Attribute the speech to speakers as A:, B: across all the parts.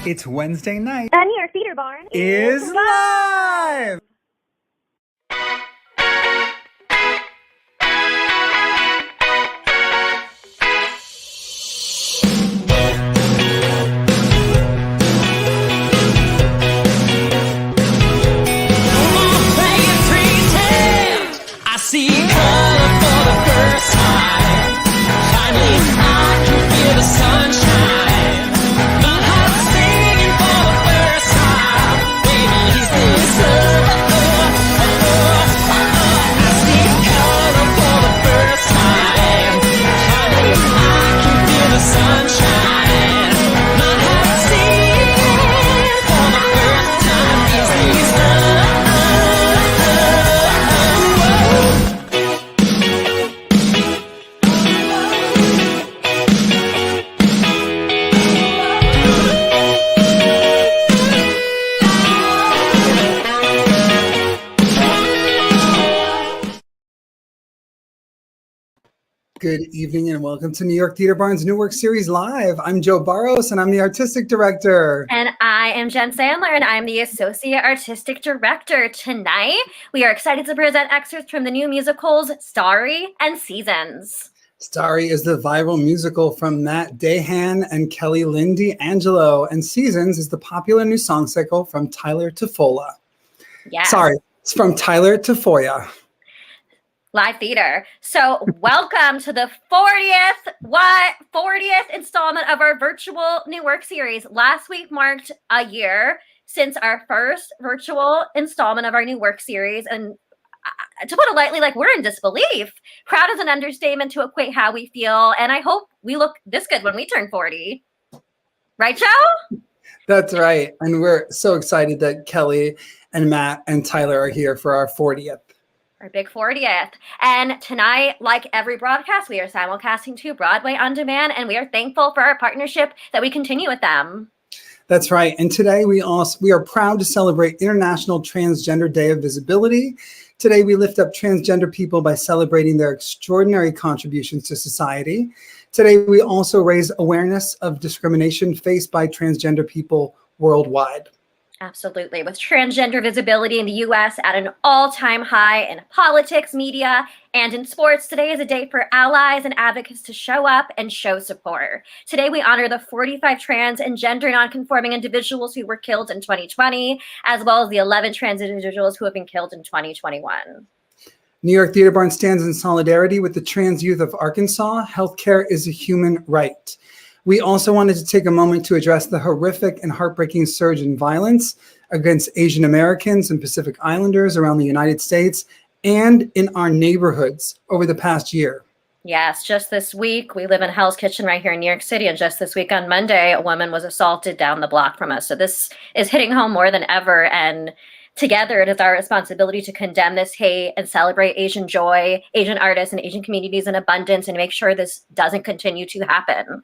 A: It's Wednesday night.
B: The New York Theater Barn
A: is live!
C: I see color for the first time. Finally, I can feel the sunshine. My heart's singing for the first time. Baby, is this I see color for the first time. Finally, I can feel the sunshine. My heart's singing for the first time. Is this
A: Good evening and welcome to New York Theater Barn's New Work Series Live. I'm Joe Barros and I'm the Artistic Director.
D: And I am Jen Sandler and I'm the Associate Artistic Director. Tonight, we are excited to present excerpts from the new musicals Starry and Seasons.
A: Starry is the viral musical from Matt Dahan and Lynne D'Angelo, and Seasons is the popular new song cycle from Tyler Tafolla.
D: Yes.
A: Sorry, it's from Tyler Tafolla.
D: Live theater. So welcome to the 40th installment of our virtual New Work series. Last week marked a year since our first virtual installment of our New Work series. And to put it lightly, like, we're in disbelief. Proud is an understatement to equate how we feel. And I hope we look this good when we turn 40. Right, Joe?
A: That's right. And we're so excited that Kelly and Matt and Tyler are here for our 40th.
D: Our big 40th. And tonight, like every broadcast, we are simulcasting to Broadway On Demand, and we are thankful for our partnership that we continue with them.
A: That's right. And today we are proud to celebrate International Transgender Day of Visibility. Today we lift up transgender people by celebrating their extraordinary contributions to society. Today we also raise awareness of discrimination faced by transgender people worldwide.
D: Absolutely. With transgender visibility in the U.S. at an all-time high in politics, media, and in sports, today is a day for allies and advocates to show up and show support. Today, we honor the 45 trans and gender nonconforming individuals who were killed in 2020, as well as the 11 trans individuals who have been killed in 2021.
A: New York Theater Barn stands in solidarity with the trans youth of Arkansas. Healthcare is a human right. We also wanted to take a moment to address the horrific and heartbreaking surge in violence against Asian Americans and Pacific Islanders around the United States and in our neighborhoods over the past year.
D: Yes, just this week, we live in Hell's Kitchen right here in New York City, and just this week on Monday, a woman was assaulted down the block from us. So this is hitting home more than ever, and together, it is our responsibility to condemn this hate and celebrate Asian joy, Asian artists, and Asian communities in abundance, and make sure this doesn't continue to happen.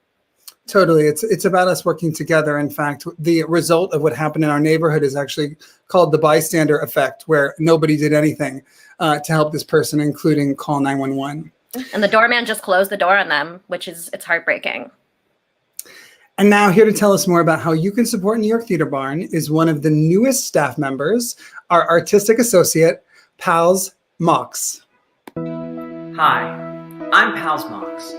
A: Totally. It's about us working together. In fact, the result of what happened in our neighborhood is actually called the bystander effect, where nobody did anything to help this person, including call 911.
D: And the doorman just closed the door on them, it's heartbreaking.
A: And now here to tell us more about how you can support New York Theater Barn is one of the newest staff members, our artistic associate, Pals Mox.
E: Hi, I'm Pals Mox.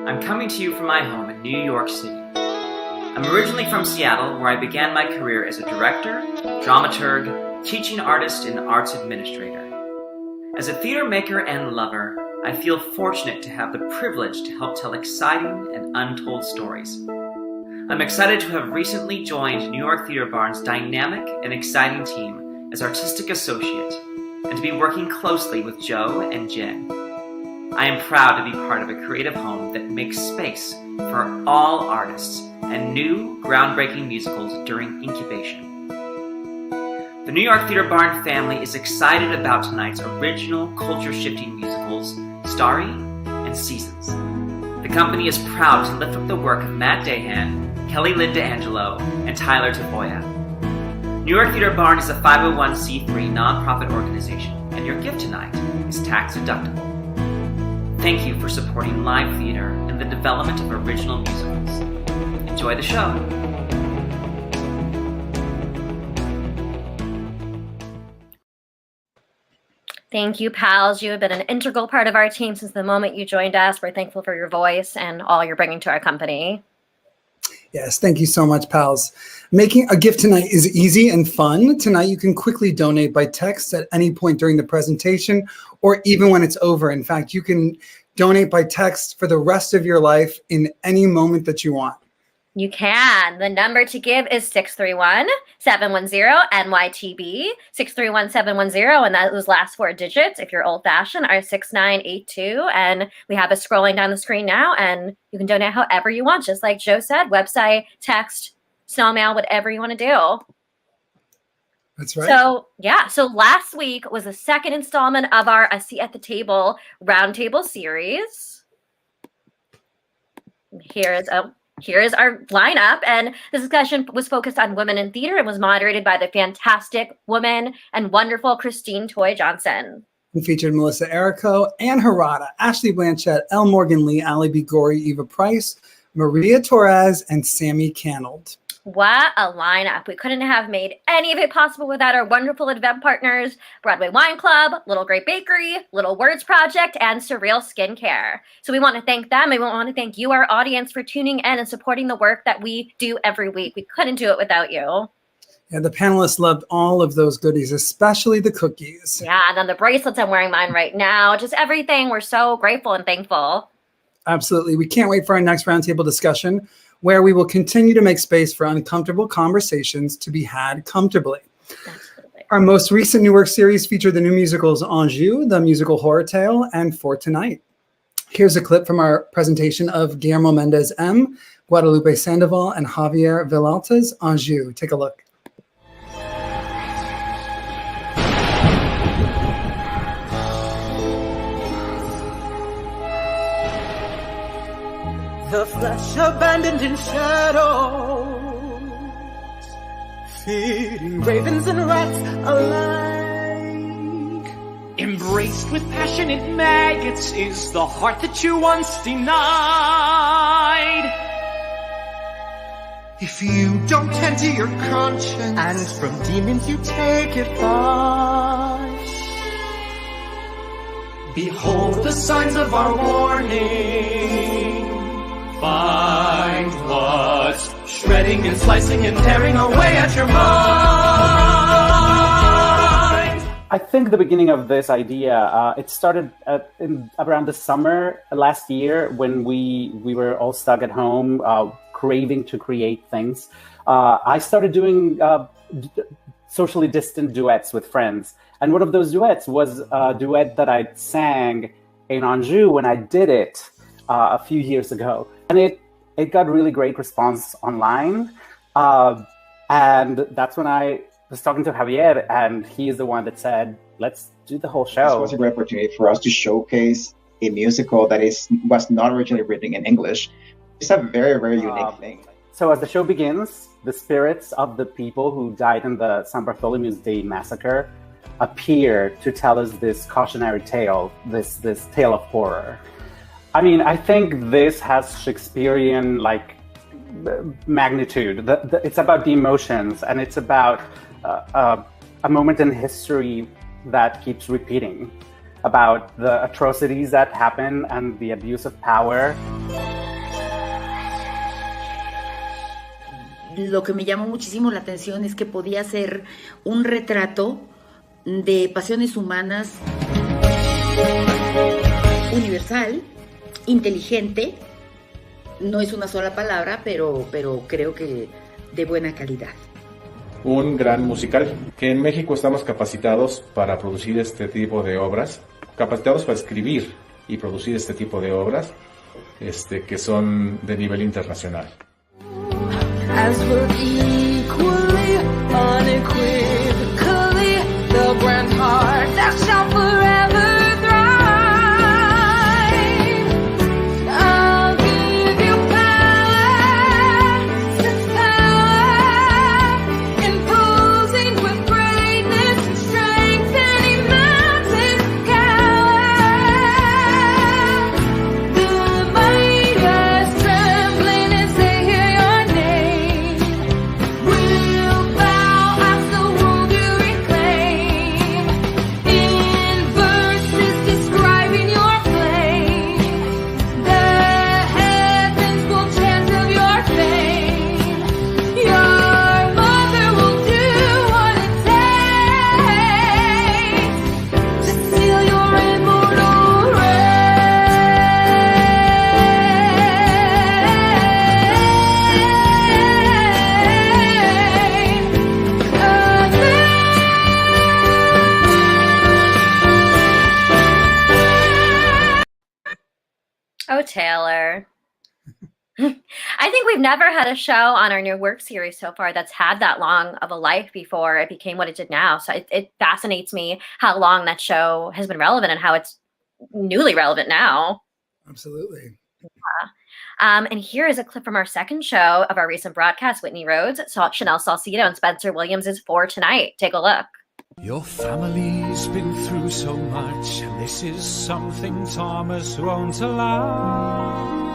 E: I'm coming to you from my home in New York City. I'm originally from Seattle, where I began my career as a director, dramaturg, teaching artist, and arts administrator. As a theater maker and lover, I feel fortunate to have the privilege to help tell exciting and untold stories. I'm excited to have recently joined New York Theater Barn's dynamic and exciting team as artistic associate, and to be working closely with Joe and Jen. I am proud to be part of a creative home that makes space for all artists and new, groundbreaking musicals during incubation. The New York Theater Barn family is excited about tonight's original culture-shifting musicals, Starry and Seasons. The company is proud to lift up the work of Matt Dahan, Lynne D'Angelo, and Tyler Tafolla. New York Theater Barn is a 501c3 nonprofit organization, and your gift tonight is tax deductible. Thank you for supporting live theater and the development of original musicals. Enjoy the show.
D: Thank you, pals. You have been an integral part of our team since the moment you joined us. We're thankful for your voice and all you're bringing to our company.
A: Yes, thank you so much, pals. Making a gift tonight is easy and fun. Tonight, you can quickly donate by text at any point during the presentation or even when it's over. In fact, you can donate by text for the rest of your life in any moment that you want.
D: You can. The number to give is 631-710-NYTB, 631-710, and those last 4 digits, if you're old-fashioned, are 6982. And we have it scrolling down the screen now, and you can donate however you want, just like Joe said, website, text, snail mail, whatever you want to do.
A: That's right.
D: So last week was the second installment of our A Seat at the Table Roundtable series. Here's our lineup, and the discussion was focused on women in theater and was moderated by the fantastic woman and wonderful Christine Toy Johnson.
A: We featured Melissa Errico, Anne Harada, Ashley Blanchett, Elle Morgan Lee, Ali B. Gorey, Eva Price, Maria Torres, and Sammy Canold.
D: What a lineup. We couldn't have made any of it possible without our wonderful event partners, Broadway Wine Club, Little Great Bakery, Little Words Project, and Surreal Skincare. So we want to thank them, and we want to thank you, our audience, for tuning in and supporting the work that we do every week. We couldn't do it without you.
A: Yeah, the panelists loved all of those goodies, especially the cookies.
D: Yeah, and then the bracelets, I'm wearing mine right now. Just everything. We're so grateful and thankful.
A: Absolutely. We can't wait for our next roundtable discussion, where we will continue to make space for uncomfortable conversations to be had comfortably.
D: Absolutely.
A: Our most recent New Work series featured the new musicals Anjou, the musical horror tale, and For Tonight. Here's a clip from our presentation of Guillermo Mendez M., Guadalupe Sandoval, and Javier Villalta's Anjou. Take a look.
B: The flesh abandoned in shadows, feeding ravens and rats alike.
C: Embraced with passionate maggots is the heart that you once denied.
B: If you don't tend to your conscience, and from demons you take advice,
C: Behold the signs of our warning. Find what's shredding and slicing and tearing away at your mind.
F: I think the beginning of this idea, it started around the summer last year when we were all stuck at home, craving to create things. I started doing socially distant duets with friends. And one of those duets was a duet that I sang in Anjou when I did it a few years ago. And it got really great response online. And that's when I was talking to Javier, and he is the one that said, let's do the whole show.
G: This was a great opportunity for us to showcase a musical that was not originally written in English. It's a very, very unique thing.
F: So as the show begins, the spirits of the people who died in the San Bartholomew's Day massacre appear to tell us this cautionary tale, this tale of horror. I mean, I think this has Shakespearean magnitude. It's about the emotions, and it's about a moment in history that keeps repeating, about the atrocities that happen and the abuse of power.
H: Lo que me llamó muchísimo la atención es que podía ser un retrato de pasiones humanas universal, inteligente, no es una sola palabra, pero creo que de buena calidad.
I: Un gran musical, que en México estamos capacitados para producir este tipo de obras, capacitados para escribir y producir este tipo de obras, que son de nivel internacional.
B: As we're equally, unequivocally, the grand heart that shall forever thrive. I'll give you power, imposing with greatness, strength, any mountain cower. The mightiest trembling as they hear your name. We'll bow as the wound you reclaim.
D: Taylor. I think we've never had a show on our new work series so far that's had that long of a life before it became what it did now. So it fascinates me how long that show has been relevant and how it's newly relevant now.
A: Absolutely.
D: And here is a clip from our second show of our recent broadcast, Whitney Rhodes, Chanel Salcedo, and Spencer Williams is For Tonight. Take a look.
J: Your family's been through so much, and this is something Thomas won't allow.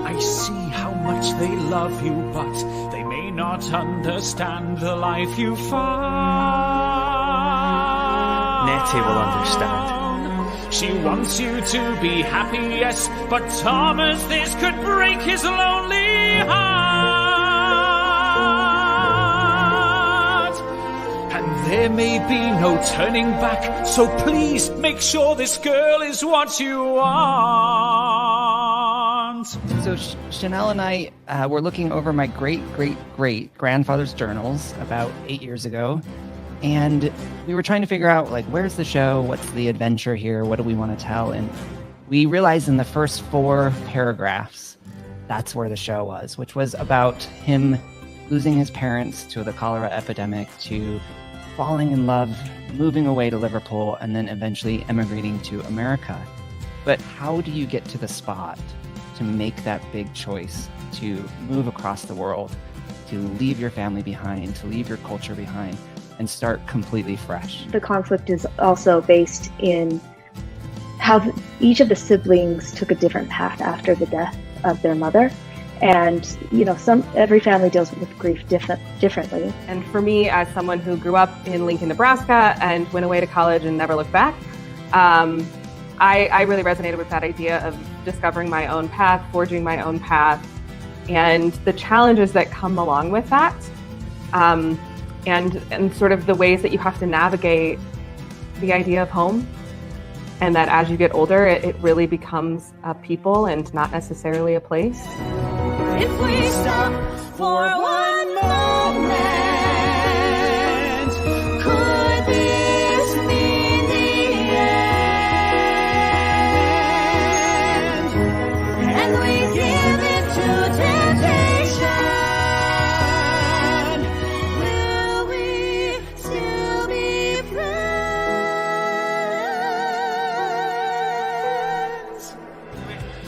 J: I see how much they love you, but they may not understand the life you found.
B: Nettie will understand.
J: She wants you to be happy, yes, but Thomas, this could break his lonely heart. And there may be no turning back, so please make sure this girl is what you want.
K: So Chanel and I were looking over my great-great-great-grandfather's journals about 8 years ago. And we were trying to figure out, like, where's the show? What's the adventure here? What do we want to tell? And we realized in the first 4 paragraphs, that's where the show was, which was about him losing his parents to the cholera epidemic, to falling in love, moving away to Liverpool, and then eventually emigrating to America. But how do you get to the spot to make that big choice to move across the world, to leave your family behind, to leave your culture behind, and start completely fresh?
L: The conflict is also based in how each of the siblings took a different path after the death of their mother. And, you know, every family deals with grief differently.
M: And for me, as someone who grew up in Lincoln, Nebraska, and went away to college and never looked back, I really resonated with that idea of discovering my own path, forging my own path, and the challenges that come along with that. And sort of the ways that you have to navigate the idea of home, and that as you get older, it really becomes a people and not necessarily a place.
C: If we stop for one moment, could this mean the end? And we give in to temptation.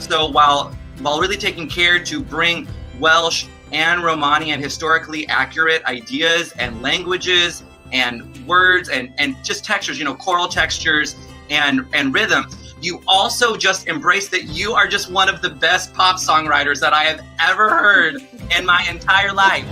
N: So while really taking care to bring Welsh and Romani and historically accurate ideas and languages and words and just textures, you know, choral textures and rhythm, you also just embrace that you are just one of the best pop songwriters that I have ever heard in my entire life.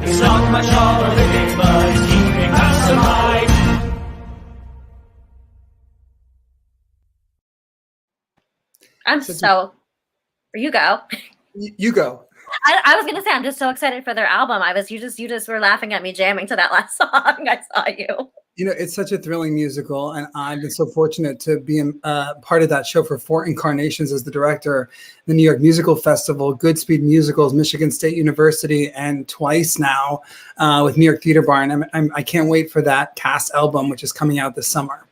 C: It's not much of a living, but it's keeping us alive.
D: You go.
A: You go.
D: I was gonna say I'm just so excited for their album. You just were laughing at me jamming to that last song. I saw you.
A: You know, it's such a thrilling musical, and I've been so fortunate to be part of that show for 4 incarnations as the director, the New York Musical Festival, Goodspeed Musicals, Michigan State University, and twice now with New York Theater Barn. I can't wait for that cast album, which is coming out this summer.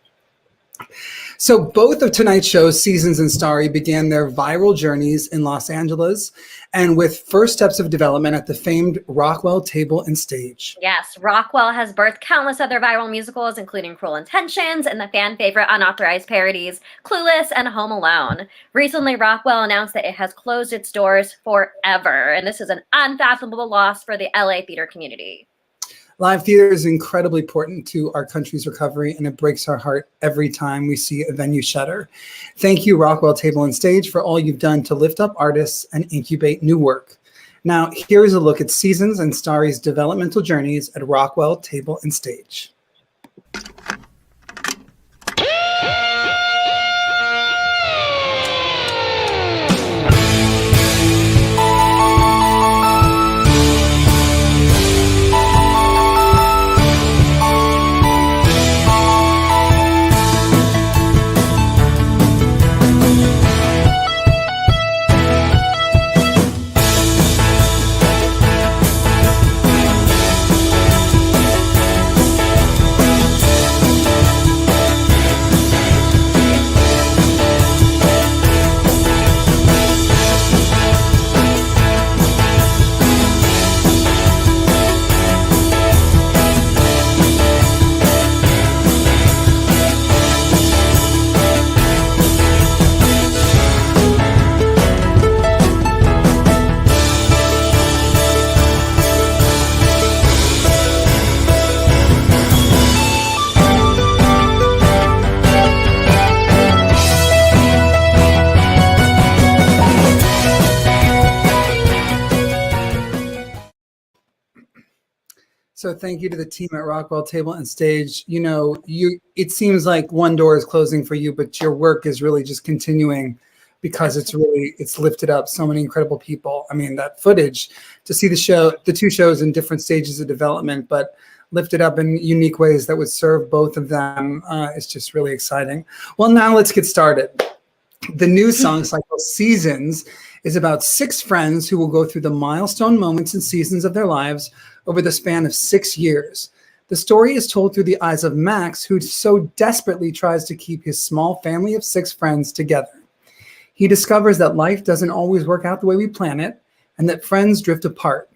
A: So both of tonight's shows, Seasons and Starry, began their viral journeys in Los Angeles and with first steps of development at the famed Rockwell Table and Stage.
D: Yes, Rockwell has birthed countless other viral musicals, including Cruel Intentions and the fan favorite unauthorized parodies, Clueless and Home Alone. Recently, Rockwell announced that it has closed its doors forever, and this is an unfathomable loss for the LA theater community.
A: Live theater is incredibly important to our country's recovery, and it breaks our heart every time we see a venue shutter. Thank you, Rockwell Table and Stage, for all you've done to lift up artists and incubate new work. Now, here is a look at Seasons and Starry's developmental journeys at Rockwell Table and Stage. So thank you to the team at Rockwell Table and Stage. You know, it seems like one door is closing for you, but your work is really just continuing because it's lifted up so many incredible people. I mean, that footage to see the two shows in different stages of development, but lifted up in unique ways that would serve both of them is just really exciting. Well, now let's get started. The new song cycle, Seasons, is about 6 friends who will go through the milestone moments and seasons of their lives over the span of 6 years. The story is told through the eyes of Max, who so desperately tries to keep his small family of 6 friends together. He discovers that life doesn't always work out the way we plan it, and that friends drift apart.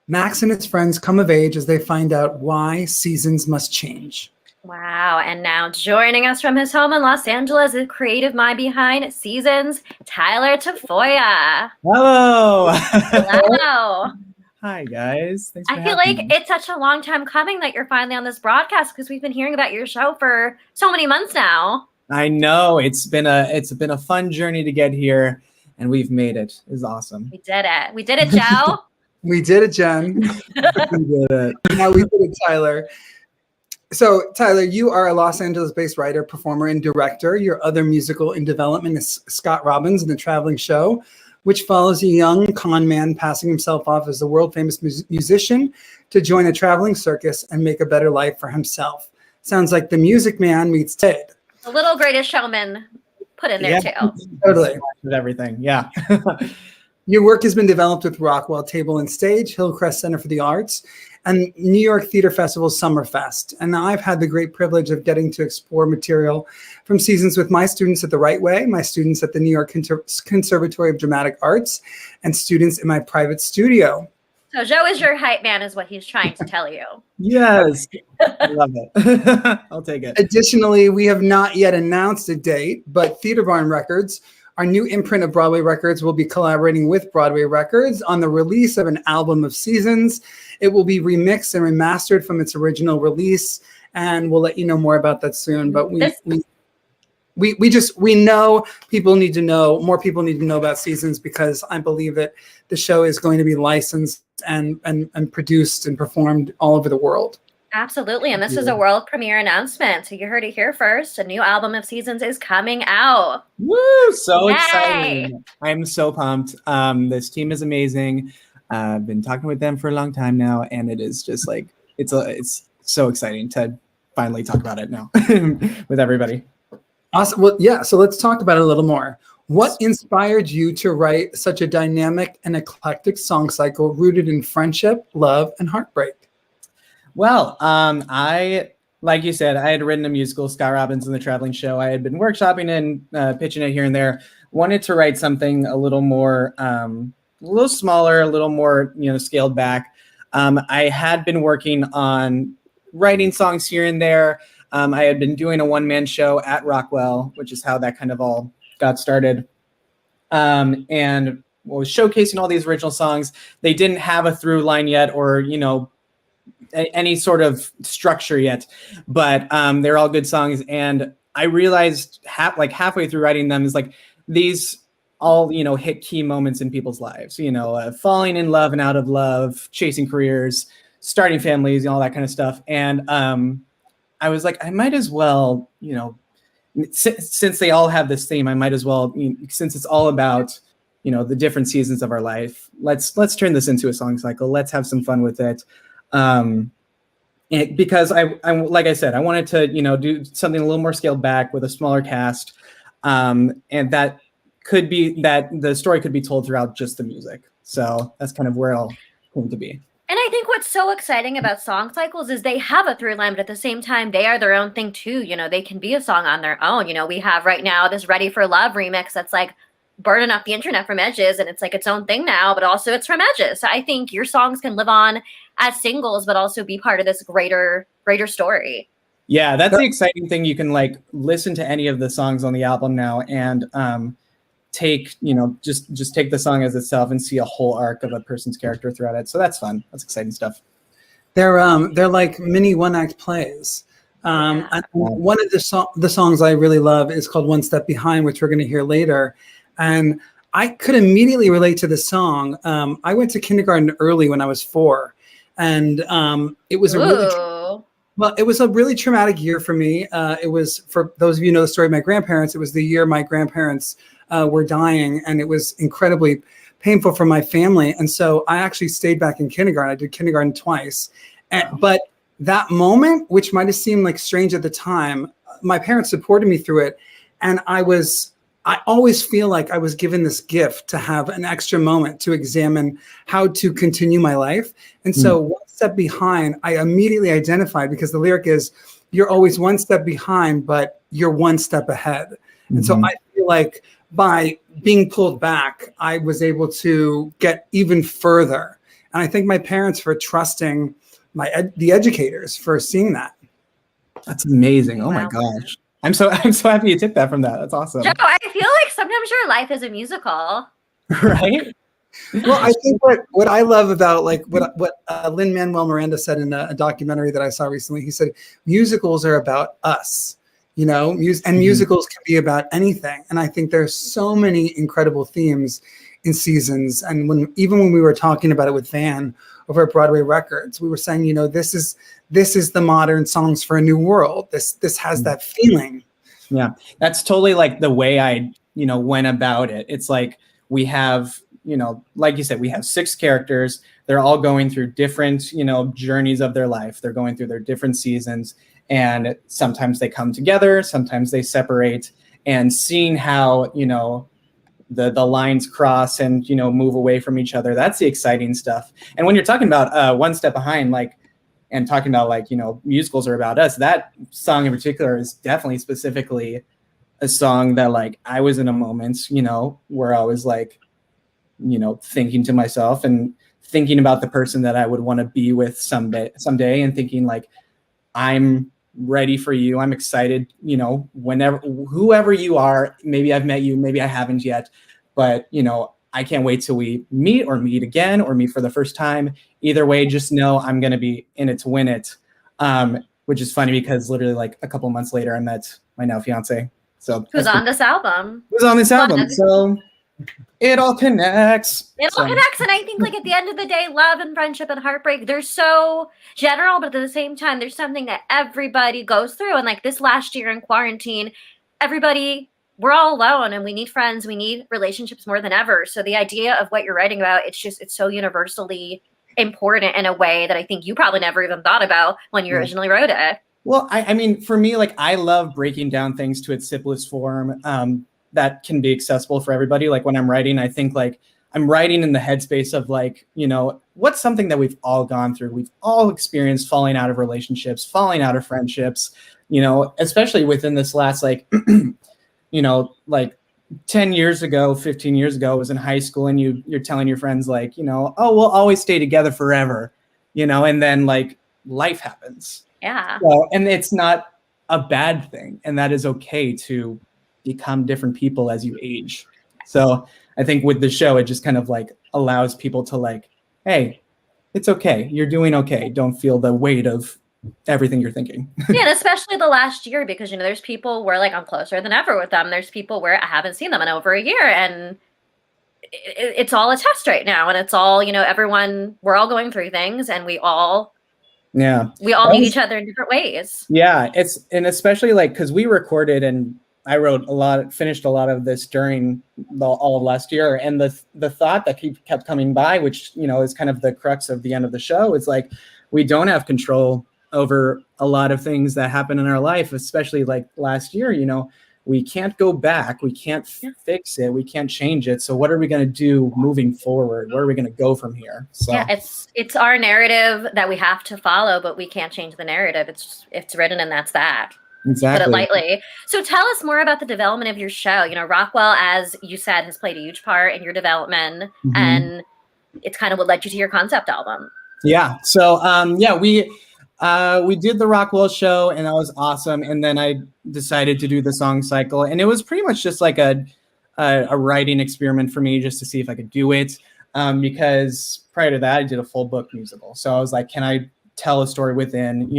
A: Max and his friends come of age as they find out why seasons must change.
D: Wow, and now joining us from his home in Los Angeles is creative mind behind Seasons, Tyler Tafolla.
O: Hello.
D: Hello.
O: Hi, guys. Thanks for
D: I feel
O: having
D: like
O: me.
D: it's such a long time coming that you're finally on this broadcast because we've been hearing about your show for so many months now.
O: I know it's been a fun journey to get here, and we've made it. It's awesome.
D: We did it. We did it, Joe.
A: We did it, Jen.
O: We did it.
A: Now we did it, Tyler. So, Tyler, you are a Los Angeles-based writer, performer, and director. Your other musical in development is Scott Robbins and the Traveling Show, which follows a young con man passing himself off as a world-famous musician to join a traveling circus and make a better life for himself. Sounds like The Music Man meets Ted.
D: The little Greatest Showman put in there, too.
A: Totally.
O: With everything, yeah.
A: Your work has been developed with Rockwell Table and Stage, Hillcrest Center for the Arts, and New York Theater Festival's Summerfest. And now I've had the great privilege of getting to explore material from Seasons with my students at the Right Way, my students at the New York Conservatory of Dramatic Arts, and students in my private studio.
D: So Joe is your hype man, is what he's trying to tell you.
O: Yes. I love it. I'll take it.
A: Additionally, we have not yet announced a date, but Theater Barn Records, our new imprint of Broadway Records, will be collaborating with Broadway Records on the release of an album of Seasons. It will be remixed and remastered from its original release, and we'll let you know more about that soon. But we know people need to know, more people need to know about Seasons, because I believe that the show is going to be licensed and produced and performed all over the world.
D: Absolutely. And this is a world premiere announcement. So you heard it here first. A new album of Seasons is coming out.
O: Woo! So
D: Yay!
O: exciting. I'm so pumped. This team is amazing. I've been talking with them for a long time now, and it is just like, it's so exciting to finally talk about it now with everybody.
A: Awesome. Well, yeah. So let's talk about it a little more. What inspired you to write such a dynamic and eclectic song cycle rooted in friendship, love, and heartbreak?
O: Well, like you said, I had written a musical, Scott Robbins and the Traveling Show. I had been workshopping and pitching it here and there. Wanted to write something a little more, a little smaller, a little more, scaled back. I had been working on writing songs here and there. I had been doing a one-man show at Rockwell, which is how that kind of all got started. And was showcasing all these original songs. They didn't have a through line yet, or, any sort of structure yet, but they're all good songs. And I realized halfway through writing them is like, these all, you know, hit key moments in people's lives, you know, falling in love and out of love, chasing careers, starting families, and all that kind of stuff. And I was like, I might as well, you know, since they all have this theme, I might as well, since it's all about, you know, the different seasons of our life, let's turn this into a song cycle. Let's have some fun with it. Because I like I said, I wanted to, you know, do something a little more scaled back with a smaller cast. And that could be that the story could be told throughout just the music. So that's kind of where it'll come to be.
D: And I think what's so exciting about song cycles is they have a through line, but at the same time, they are their own thing too. You know, they can be a song on their own. You know, we have right now this Ready for Love remix that's like burning up the internet from Edges, and it's like its own thing now, but also it's from Edges. So I think your songs can live on as singles, but also be part of this greater story.
O: Yeah, that's the exciting thing. You can like listen to any of the songs on the album now and take, you know, just take the song as itself and see a whole arc of a person's character throughout it. So that's fun. That's exciting stuff.
A: They're like mini one-act plays. And one of the songs I really love is called One Step Behind, which we're going to hear later. And I could immediately relate to the song. I went to kindergarten early when I was 4, and it was it was a really traumatic year for me. It was, for those of you who know the story of my grandparents, it was the year my grandparents were dying, and it was incredibly painful for my family. And so I actually stayed back in kindergarten. I did kindergarten twice. But that moment, which might have seemed like strange at the time, my parents supported me through it. And I always feel like I was given this gift to have an extra moment to examine how to continue my life. And so One Step Behind, I immediately identified, because the lyric is, you're always one step behind, but you're one step ahead. And so I feel like by being pulled back, I was able to get even further. And I thank my parents for trusting the educators for seeing that.
O: That's amazing. Oh my gosh. I'm so happy you took that from that. That's awesome.
D: Joe, I feel like sometimes your life is a musical.
O: Right?
A: Well, I think what I love about like what Lin-Manuel Miranda said in a documentary that I saw recently, he said, musicals are about us, you know, and musicals can be about anything. And I think there's so many incredible themes in Seasons. And even when we were talking about it with Van over at Broadway Records, we were saying, you know, this is the modern Songs for a New World. This has that feeling.
O: Yeah, that's totally like the way I, you know, went about it. It's like we have, you know, like you said, we have 6 characters. They're all going through different, you know, journeys of their life. They're going through their different seasons, and sometimes they come together, sometimes they separate, and seeing how, you know, the lines cross and, you know, move away from each other. That's the exciting stuff. And when you're talking about One Step Behind, like, and talking about like, you know, musicals are about us, that song in particular is definitely specifically a song that like I was in a moment, you know, where I was like, you know, thinking to myself and thinking about the person that I would want to be with someday, and thinking like, I'm ready for you. I'm excited, you know, whoever you are, maybe I've met you, maybe I haven't yet, but, you know, I can't wait till we meet again or meet for the first time. Either way, just know I'm going to be in it to win it. Which is funny because literally like a couple months later, I met my now fiance. So
D: who's on this album?
O: Who's on this album? So it all connects.
D: And I think like at the end of the day, love and friendship and heartbreak, they're so general, but at the same time, there's something that everybody goes through. And like this last year in quarantine, we're all alone and we need friends, we need relationships more than ever. So the idea of what you're writing about, it's so universally important in a way that I think you probably never even thought about when you originally wrote it.
O: Well, I mean, for me, like I love breaking down things to its simplest form that can be accessible for everybody. Like when I'm writing, I think like I'm writing in the headspace of like, you know, what's something that we've all gone through? We've all experienced falling out of relationships, falling out of friendships, you know, especially within this last like, you know, like 10 years ago, 15 years ago, I was in high school and you're telling your friends like, you know, oh, we'll always stay together forever, you know, and then like life happens.
D: Yeah.
O: So, and it's not a bad thing. And that is okay to become different people as you age. So I think with the show, it just kind of like allows people to like, hey, it's okay. You're doing okay. Don't feel the weight of everything you're thinking.
D: Yeah, and especially the last year, because, you know, there's people where like I'm closer than ever with them. There's people where I haven't seen them in over a year, and it's all a test right now, and it's all, everyone, we're all going through things, and we all need each other in different ways.
O: Yeah, and especially like because we recorded and I finished a lot of this during all of last year, and the thought that kept coming by, which is kind of the crux of the end of the show, is like we don't have control over a lot of things that happen in our life, especially like last year. We can't go back, we can't fix it, we can't change it. So what are we going to do moving forward? Where are we going to go from here? So
D: yeah, it's our narrative that we have to follow, but we can't change the narrative. It's written, and that's that.
O: Exactly.
D: Put it lightly. So tell us more about the development of your show. Rockwell, as you said, has played a huge part in your development, and it's kind of what led you to your concept album.
O: Yeah. So we did the Rockwell show, and that was awesome. And then I decided to do the song cycle, and it was pretty much just like a writing experiment for me, just to see if I could do it. Because prior to that, I did a full book musical. So I was like, can I tell a story within,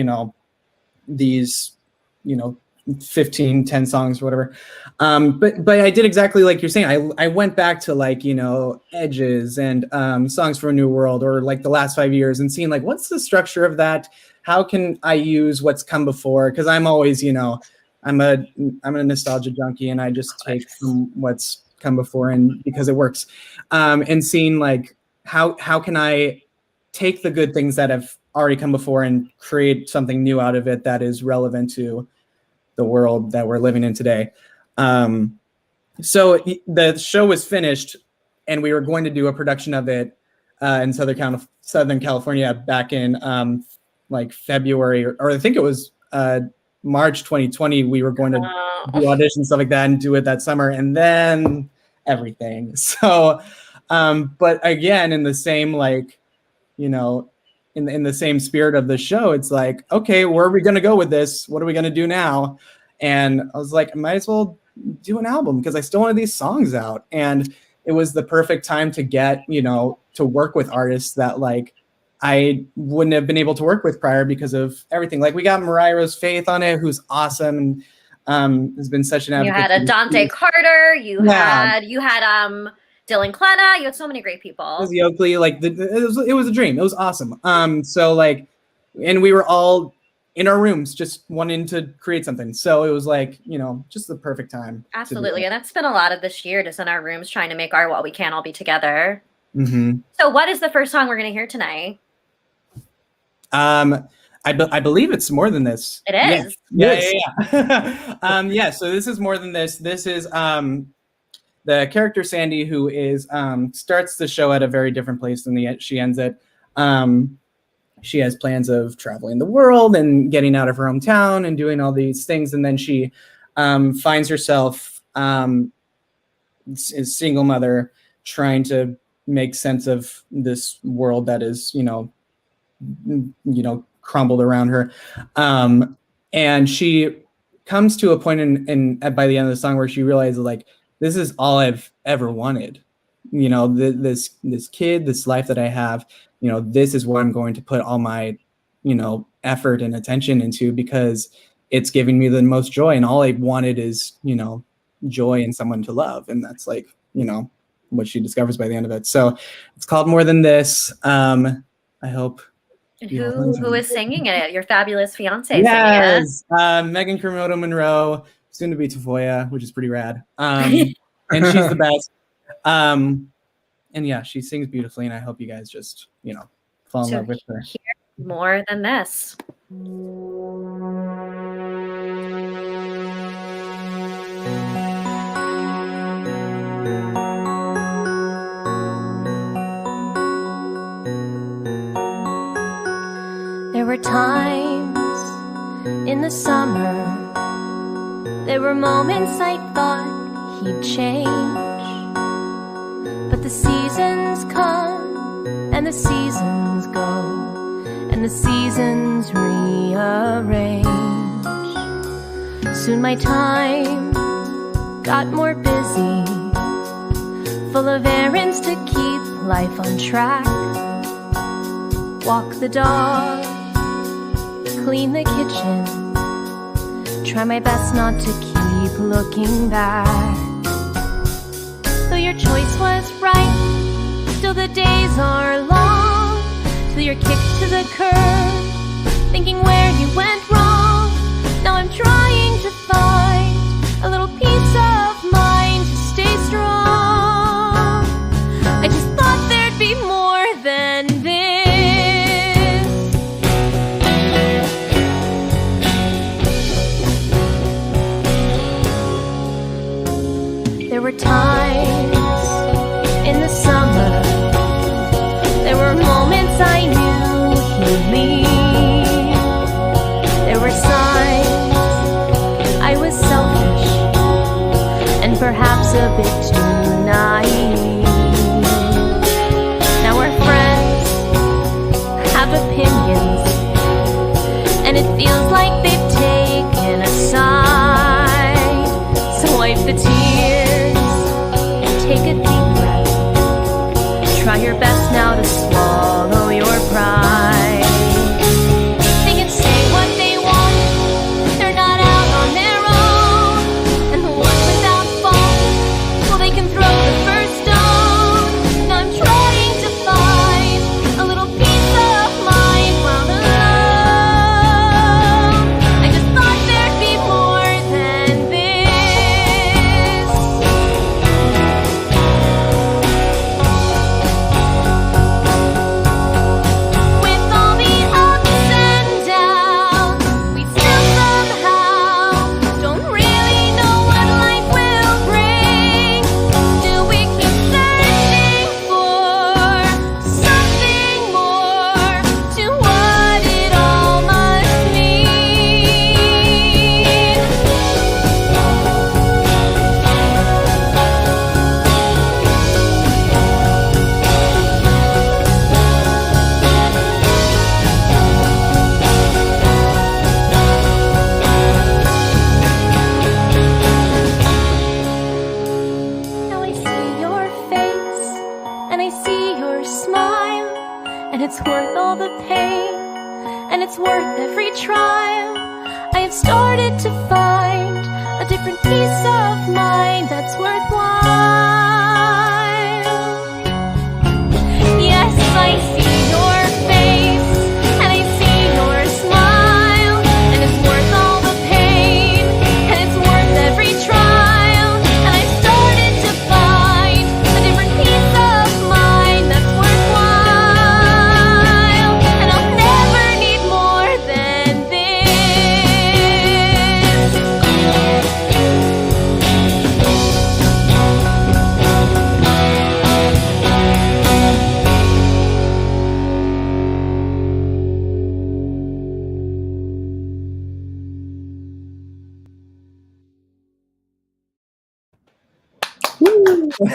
O: these 10 songs or whatever. But I did exactly like you're saying. I went back to like, Edges and Songs for a New World, or like the last 5 years, and seeing like, what's the structure of that? How can I use what's come before? Because I'm always, I'm a nostalgia junkie, and I just take from what's come before, and because it works. And seeing like, how can I take the good things that have already come before and create something new out of it that is relevant to the world that we're living in today. So the show was finished, and we were going to do a production of it in Southern California back in like February, or I think it was March 2020. We were going to do auditions and stuff like that and do it that summer, and then everything. So, but again, in the same like, in the same spirit of the show, it's like, okay, where are we going to go with this? What are we going to do now? And I was like, I might as well do an album, because I still wanted these songs out. And it was the perfect time to get, to work with artists that like I wouldn't have been able to work with prior because of everything. Like we got Mariah Rose Faith on it, who's awesome, and has been such an advocate.
D: You had a Dante Carter, you had Dylan Clenna, you had so many great people.
O: Lizzie Oakley, like it was a dream. It was awesome. So like, and we were all in our rooms just wanting to create something. So it was like, just the perfect time.
D: Absolutely. And that's been a lot of this year, just in our rooms trying to make our What We Can all be together.
O: Mm-hmm.
D: So what is the first song we're going to hear tonight?
O: I believe it's More Than This.
D: It is.
O: Yeah. So this is More Than This. This is the character Sandy, who is starts the show at a very different place than she ends it. She has plans of traveling the world and getting out of her hometown and doing all these things, and then she finds herself a single mother trying to make sense of this world that is, crumbled around her. And she comes to a point in by the end of the song where she realizes like, this is all I've ever wanted. This kid, this life that I have, this is what I'm going to put all my, effort and attention into, because it's giving me the most joy. And all I wanted is, joy and someone to love. And that's like, what she discovers by the end of it. So it's called More Than This. I hope.
D: And who is singing it? Your fabulous fiance.
O: Yes. Megan Kermodo Monroe, soon to be Tafolla, which is pretty rad. And she's the best. And yeah, she sings beautifully, and I hope you guys just, fall in love with her.
D: Hear More Than This.
P: There were times in the summer, there were moments I thought he'd change. But the seasons come and the seasons go, and the seasons rearrange. Soon my time got more busy, full of errands to keep life on track. Walk the dog, clean the kitchen, try my best not to keep looking back. Though your choice was right, still the days are long. Till you're kicked to the curb, thinking where you went wrong. Now I'm trying to find a little peace of mind to stay strong. I just thought there'd be more than this. There were times in the summer, there were moments I knew he'd leave. There were signs I was selfish and perhaps a bit too naive. Now we're friends, have opinions, and it feels like they've taken a side. So wipe the tears and take a deep breath. Try your best now to swallow your pride. They can say what they want, they're not out on their own. And the one without fault, well, they can throw the first stone. Now I'm trying to find a little peace of mind while alone. I just thought there'd be more than this. With all the ups and downs, we still somehow don't really know what life will bring. Still we keep searching for something more to what it all must mean. Now I see your face, and I see your smile, and it's worth all the pain, and it's worth every trial. I have started to find a different peace of mind that's worthwhile. Yes, I see your face, and I see your smile, and it's worth all the pain, and it's worth every trial. And I've started to find a different peace of mind that's worthwhile. And I'll never need more than this.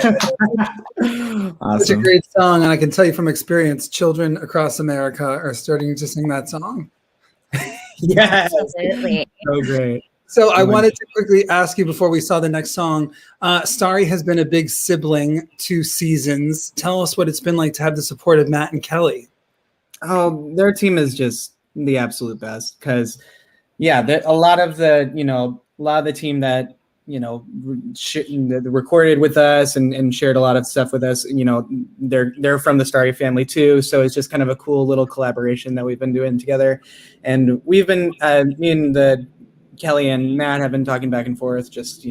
A: Such a
O: Awesome.
A: great song, and I can tell you from experience, children across America are starting to sing that song.
O: Yes.
D: Absolutely.
O: So great.
A: So I
O: So much.
A: wanted to quickly ask you before we saw the next song. Starry has been a big sibling to Seasons. Tell us what it's been like to have the support of Matt and Kelly.
O: Oh, their team is just the absolute best because, yeah, a lot of the team that that recorded with us and shared a lot of stuff with us. They're from the Starry family too, so it's just kind of a cool little collaboration that we've been doing together. And we've been me and Kelly and Matt have been talking back and forth, just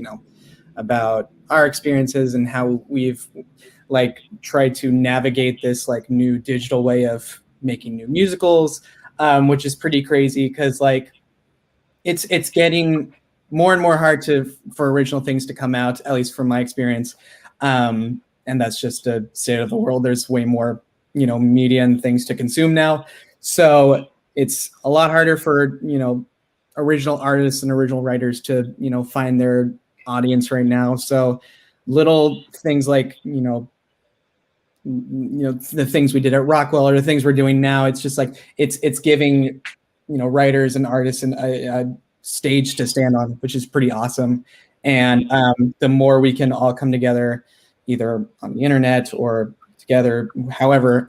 O: about our experiences and how we've tried to navigate this new digital way of making new musicals, which is pretty crazy because it's getting more and more hard for original things to come out, at least from my experience. And that's just a state of the world. There's way more, media and things to consume now. So it's a lot harder for, original artists and original writers to, find their audience right now. So little things like, the things we did at Rockwell or the things we're doing now, it's just it's giving, writers and artists a stage to stand on, which is pretty awesome. And the more we can all come together, either on the internet or together, however,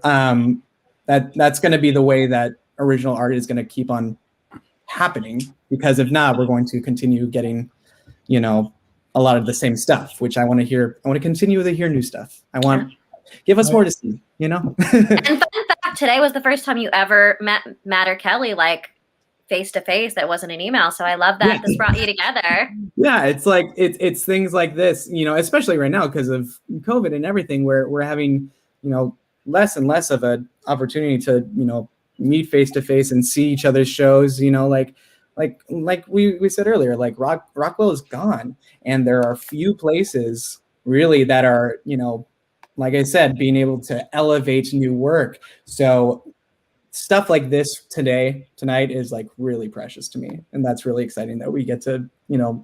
O: that's going to be the way that original art is going to keep on happening. Because if not, we're going to continue getting, a lot of the same stuff, which I want to hear. I want to continue to hear new stuff. I want give us more to see, you know.
D: And fun fact, today was the first time you ever met Matt or Kelly, like face to face. That wasn't an email. So I love that this brought you together.
O: Yeah, it's like it's things like this, you know, especially right now because of COVID and everything, where we're having, you know, less and less of an opportunity to, you know, meet face to face and see each other's shows, you know, like we said earlier, like Rockwell is gone, and there are few places really that are, you know, like I said, being able to elevate new work. So stuff like this tonight is like really precious to me, and that's really exciting that we get to, you know,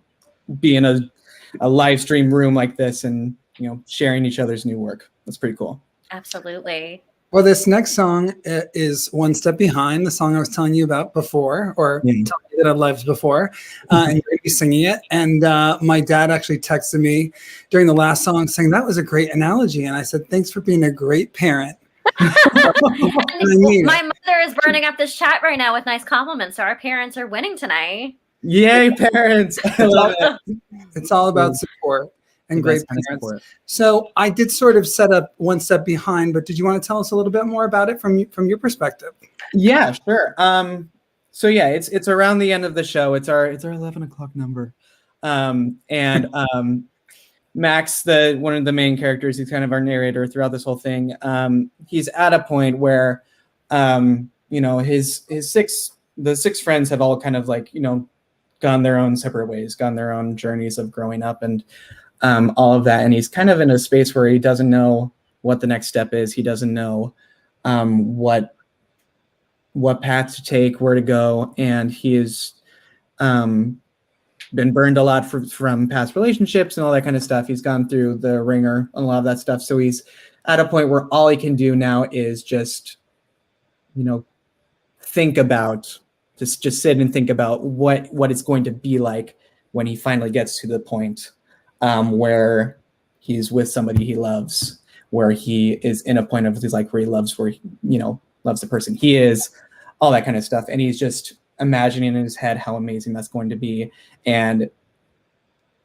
O: be in a live stream room like this and, you know, sharing each other's new work. That's pretty cool.
D: Absolutely.
A: Well, this next song is One Step Behind, the song I was telling you about before, or telling you that I've lived before, and you're going to be singing it. And my dad actually texted me during the last song saying, that was a great analogy. And I said, thanks for being a great parent.
D: My mother is burning up this chat right now with nice compliments. So our parents are winning tonight.
O: Yay, parents. I love it.
A: It's all about support. And great parents. So I did sort of set up One Step Behind, but did you want to tell us a little bit more about it from your perspective?
O: Yeah, sure. So yeah, it's around the end of the show. It's our 11 o'clock number. Max, one of the main characters, he's kind of our narrator throughout this whole thing. He's at a point where, you know, the six friends have all kind of like, you know, gone their own separate ways, gone their own journeys of growing up and all of that. And he's kind of in a space where he doesn't know what the next step is. He doesn't know what path to take, where to go. And he has been burned a lot from past relationships and all that kind of stuff. He's gone through the ringer and a lot of that stuff. So he's at a point where all he can do now is just, you know, just sit and think about what it's going to be like when he finally gets to the point where he's with somebody he loves, where he is in a point of his like where he loves, where he, you know, loves the person he is, all that kind of stuff. And he's just imagining in his head how amazing that's going to be. And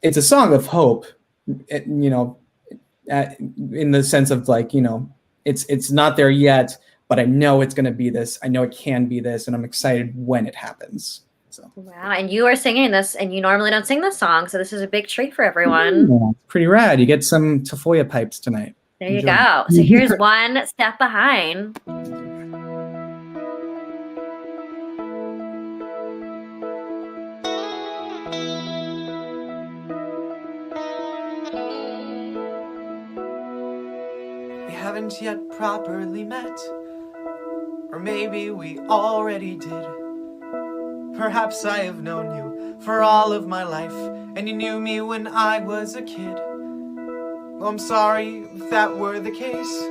O: it's a song of hope, you know, in the sense of like, you know, it's not there yet, but I know it's going to be this. I know it can be this, and I'm excited when it happens. So.
D: Wow, and you are singing this, and you normally don't sing this song, so this is a big treat for everyone.
O: Yeah, pretty rad. You get some Tafolla pipes tonight.
D: There you go. So here's One Step Behind.
Q: We haven't yet properly met, or maybe we already did. Perhaps I have known you for all of my life, and you knew me when I was a kid. Well, I'm sorry if that were the case.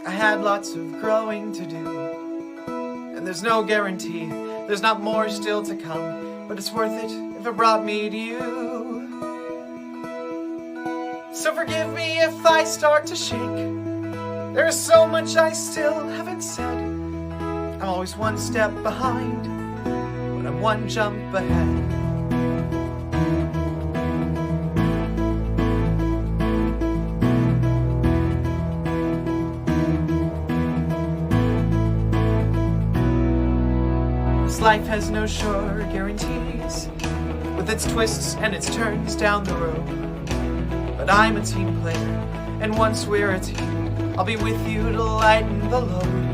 Q: I had lots of growing to do, and there's no guarantee, there's not more still to come, but it's worth it if it brought me to you. So forgive me if I start to shake. There's so much I still haven't said. I'm always one step behind, but I'm one jump ahead. This life has no sure guarantees, with its twists and its turns down the road. But I'm a team player, and once we're a team, I'll be with you to lighten the load.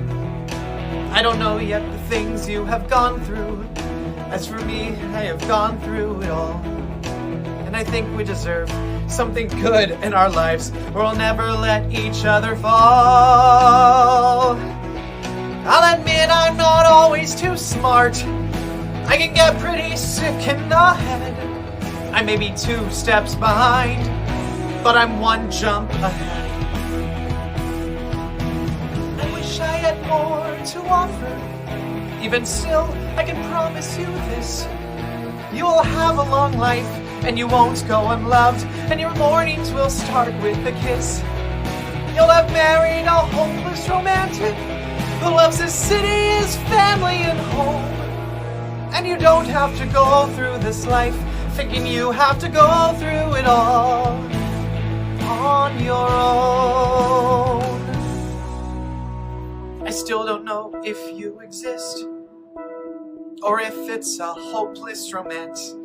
Q: I don't know yet the things you have gone through. As for me, I have gone through it all. And I think we deserve something good in our lives, where we'll never let each other fall. I'll admit I'm not always too smart. I can get pretty sick in the head. I may be 2 steps behind, but I'm one jump ahead. I wish I had more to offer. Even still, I can promise you this. You will have a long life, and you won't go unloved, and your mornings will start with a kiss. You'll have married a hopeless romantic who loves his city, his family, and home. And you don't have to go through this life thinking you have to go through it all on your own. I still don't know if you exist, or if it's a hopeless romance,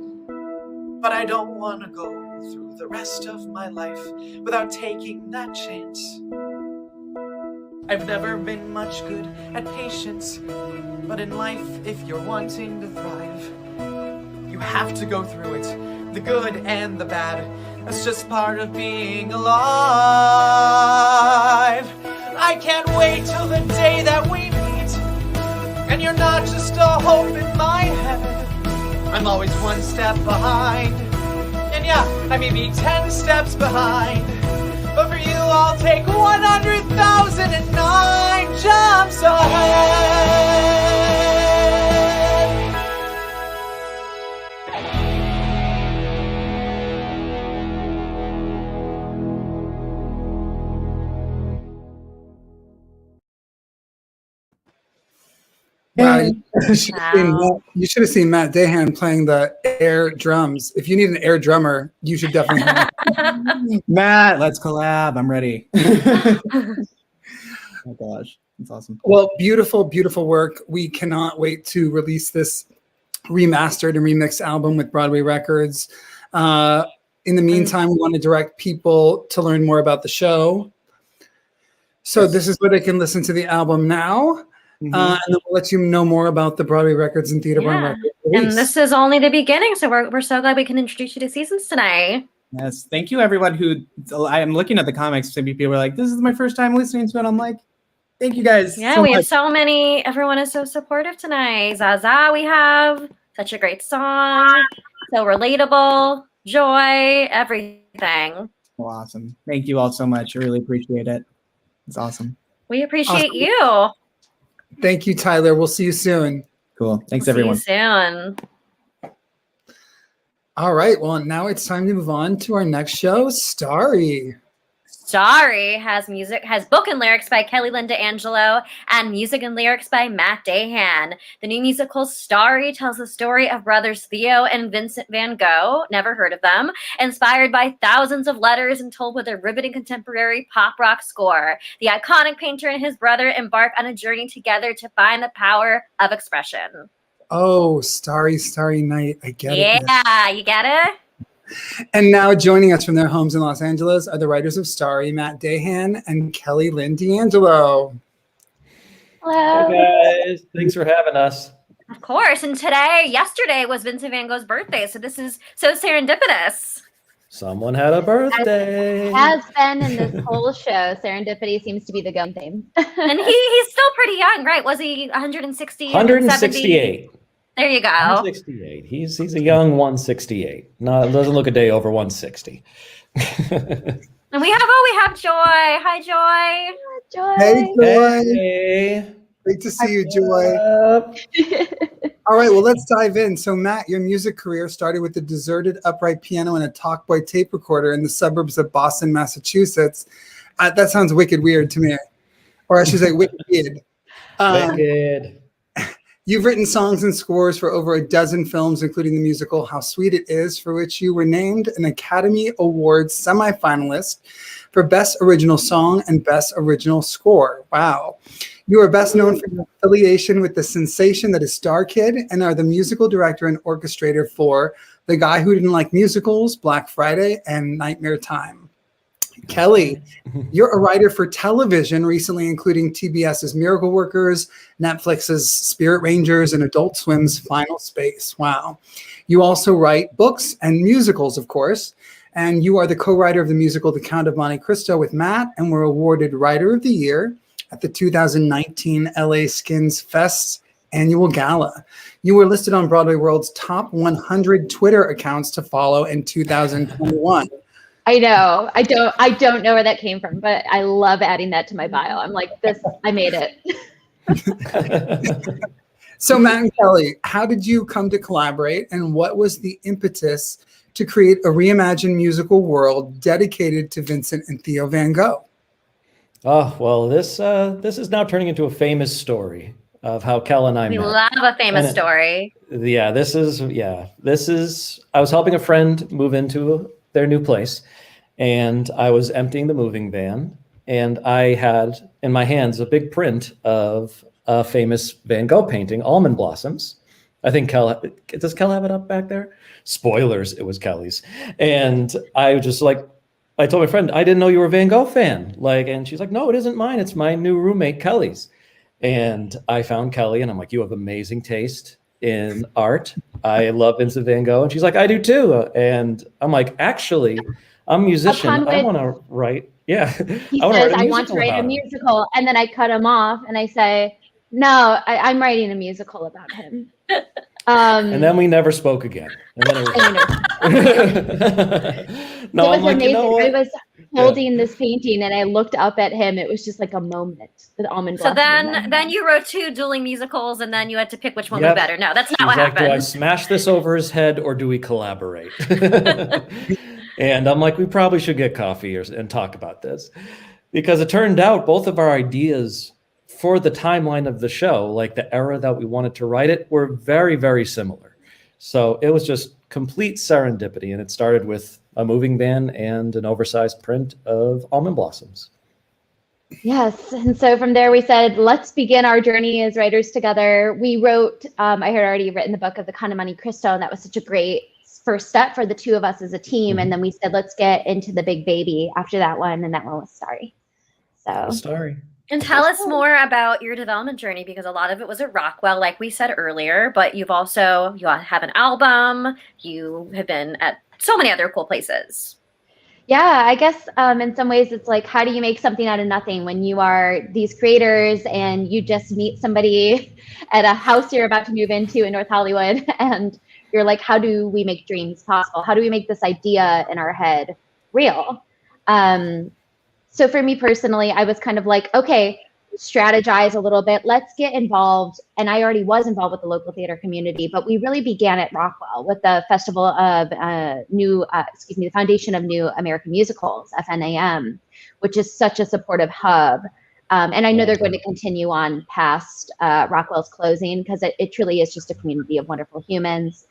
Q: but I don't want to go through the rest of my life without taking that chance. I've never been much good at patience, but in life, if you're wanting to thrive, you have to go through it, the good and the bad. That's just part of being alive. I can't wait till the day that we meet, and you're not just a hope in my head. I'm always one step behind, and yeah, I may be 10 steps behind, but for you I'll take 100,009 jumps ahead.
A: Wow, you should have seen Matt Dahan playing the air drums. If you need an air drummer, you should definitely have
O: Matt, let's collab. I'm ready. Oh gosh, that's awesome.
A: Well, beautiful, beautiful work. We cannot wait to release this remastered and remixed album with Broadway Records. In the meantime, we want to direct people to learn more about the show. So this is where they can listen to the album now. And then we'll let you know more about the Broadway Records and Theater Barn Records release.
D: And this is only the beginning, so we're so glad we can introduce you to Seasons tonight.
O: Yes, thank you everyone who, I'm looking at the comics, some people are like, this is my first time listening to it. I'm like, thank you guys.
D: Yeah,
O: so
D: we
O: much.
D: have so many, everyone is so supportive tonight. Zaza we have, such a great song, so relatable, joy, everything.
O: Well, awesome. Thank you all so much. I really appreciate it. It's awesome.
D: We appreciate you.
A: Thank you, Tyler. We'll see you soon.
O: Cool. Thanks,
D: See
O: everyone.
D: you soon.
A: All right. Well, now it's time to move on to our next show, Starry.
D: Starry has book and lyrics by Kelly Lynne D'Angelo and music and lyrics by Matt Dahan. The new musical Starry tells the story of brothers Theo and Vincent van Gogh, never heard of them, inspired by thousands of letters and told with a riveting contemporary pop rock score. The iconic painter and his brother embark on a journey together to find the power of expression.
A: Oh, Starry, Starry Night. I get it.
D: Yeah, you get it?
A: And now joining us from their homes in Los Angeles are the writers of Starry, Matt Dahan and Kelly Lynne D'Angelo.
D: Hello.
R: Hey guys, thanks for having us.
D: Of course. And yesterday was Vincent van Gogh's birthday, so this is so serendipitous.
R: Someone had a birthday.
S: Has been in this whole show. Serendipity seems to be the gum theme.
D: And he's still pretty young, right? Was he 160?
R: 168.
D: There you go.
R: 168. He's a young 168. No, doesn't look a day over 160.
D: And we have Joy. Hi, Joy.
S: Joy.
A: Hey, Joy.
R: Hey.
A: Great to see you, Joy. All right, well, let's dive in. So, Matt, your music career started with a deserted upright piano and a Talkboy tape recorder in the suburbs of Boston, Massachusetts. That sounds wicked weird to me. Or I should say wicked weird.
R: Wicked.
A: You've written songs and scores for over a dozen films, including the musical How Sweet It Is, for which you were named an Academy Awards semifinalist for Best Original Song and Best Original Score. Wow. You are best known for your affiliation with the sensation that is Star Kid and are the musical director and orchestrator for The Guy Who Didn't Like Musicals, Black Friday, and Nightmare Time. Kelly, you're a writer for television, recently including TBS's Miracle Workers, Netflix's Spirit Rangers, and Adult Swim's Final Space. Wow. You also write books and musicals, of course, and you are the co-writer of the musical The Count of Monte Cristo with Matt, and were awarded Writer of the Year at the 2019 LA Skins Fest annual gala. You were listed on Broadway World's top 100 Twitter accounts to follow in 2021.
S: I know. I don't know where that came from, but I love adding that to my bio. I'm like, I made it.
A: So Matt and Kelly, how did you come to collaborate, and what was the impetus to create a reimagined musical world dedicated to Vincent and Theo van Gogh?
R: Oh, well, this is now turning into a famous story. of how Kel and I
D: We
R: met.
D: love a famous
R: And
D: story.
R: this is, I was helping a friend move into their new place, and I was emptying the moving van, and I had in my hands a big print of a famous Van Gogh painting, Almond Blossoms. I think does Kel have it up back there? Spoilers, it was Kelly's. And I told my friend, I didn't know you were a Van Gogh fan. And she's like, no, it isn't mine. It's my new roommate, Kelly's. And I found Kelly, and I'm like, you have amazing taste in art. I love Vincent Van Gogh. And she's like, I do too. And I'm like, actually, I'm a musician. I want to write. Yeah.
S: He says, I want to write a musical. And then I cut him off and I say, no, I'm writing a musical about him.
R: And then we never spoke again. And then it
S: was amazing. I was holding this painting and I looked up at him. It was just like a moment with Almond
D: So
S: Blossom.
D: then you wrote 2 dueling musicals, and then you had to pick which one was better. No, that's not what happened.
R: Do I smash this over his head or do we collaborate? And I'm like, we probably should get coffee and talk about this, because it turned out both of our ideas for the timeline of the show, like the era that we wanted to write it, were very, very similar. So it was just complete serendipity, and it started with a moving van and an oversized print of Almond Blossoms.
S: Yes. And so from there we said, let's begin our journey as writers together. We wrote, I had already written the book of the Connemani Crystal, and that was such a great first step for the two of us as a team. Mm-hmm. And then we said, let's get into the big baby after that one. And that one was Starry. So
R: Starry.
D: And tell us more about your development journey, because a lot of it was at Rockwell, like we said earlier, but you have an album, you have been at so many other cool places.
S: Yeah, I guess in some ways it's like, how do you make something out of nothing when you are these creators and you just meet somebody at a house you're about to move into in North Hollywood, and you're like, how do we make dreams possible? How do we make this idea in our head real? So for me personally, I was kind of like, okay, strategize a little bit. Let's get involved. And I already was involved with the local theater community, but we really began at Rockwell with the Festival of the Foundation of New American Musicals, FNAM, which is such a supportive hub. And I know they're going to continue on past Rockwell's closing, because it truly is just a community of wonderful humans.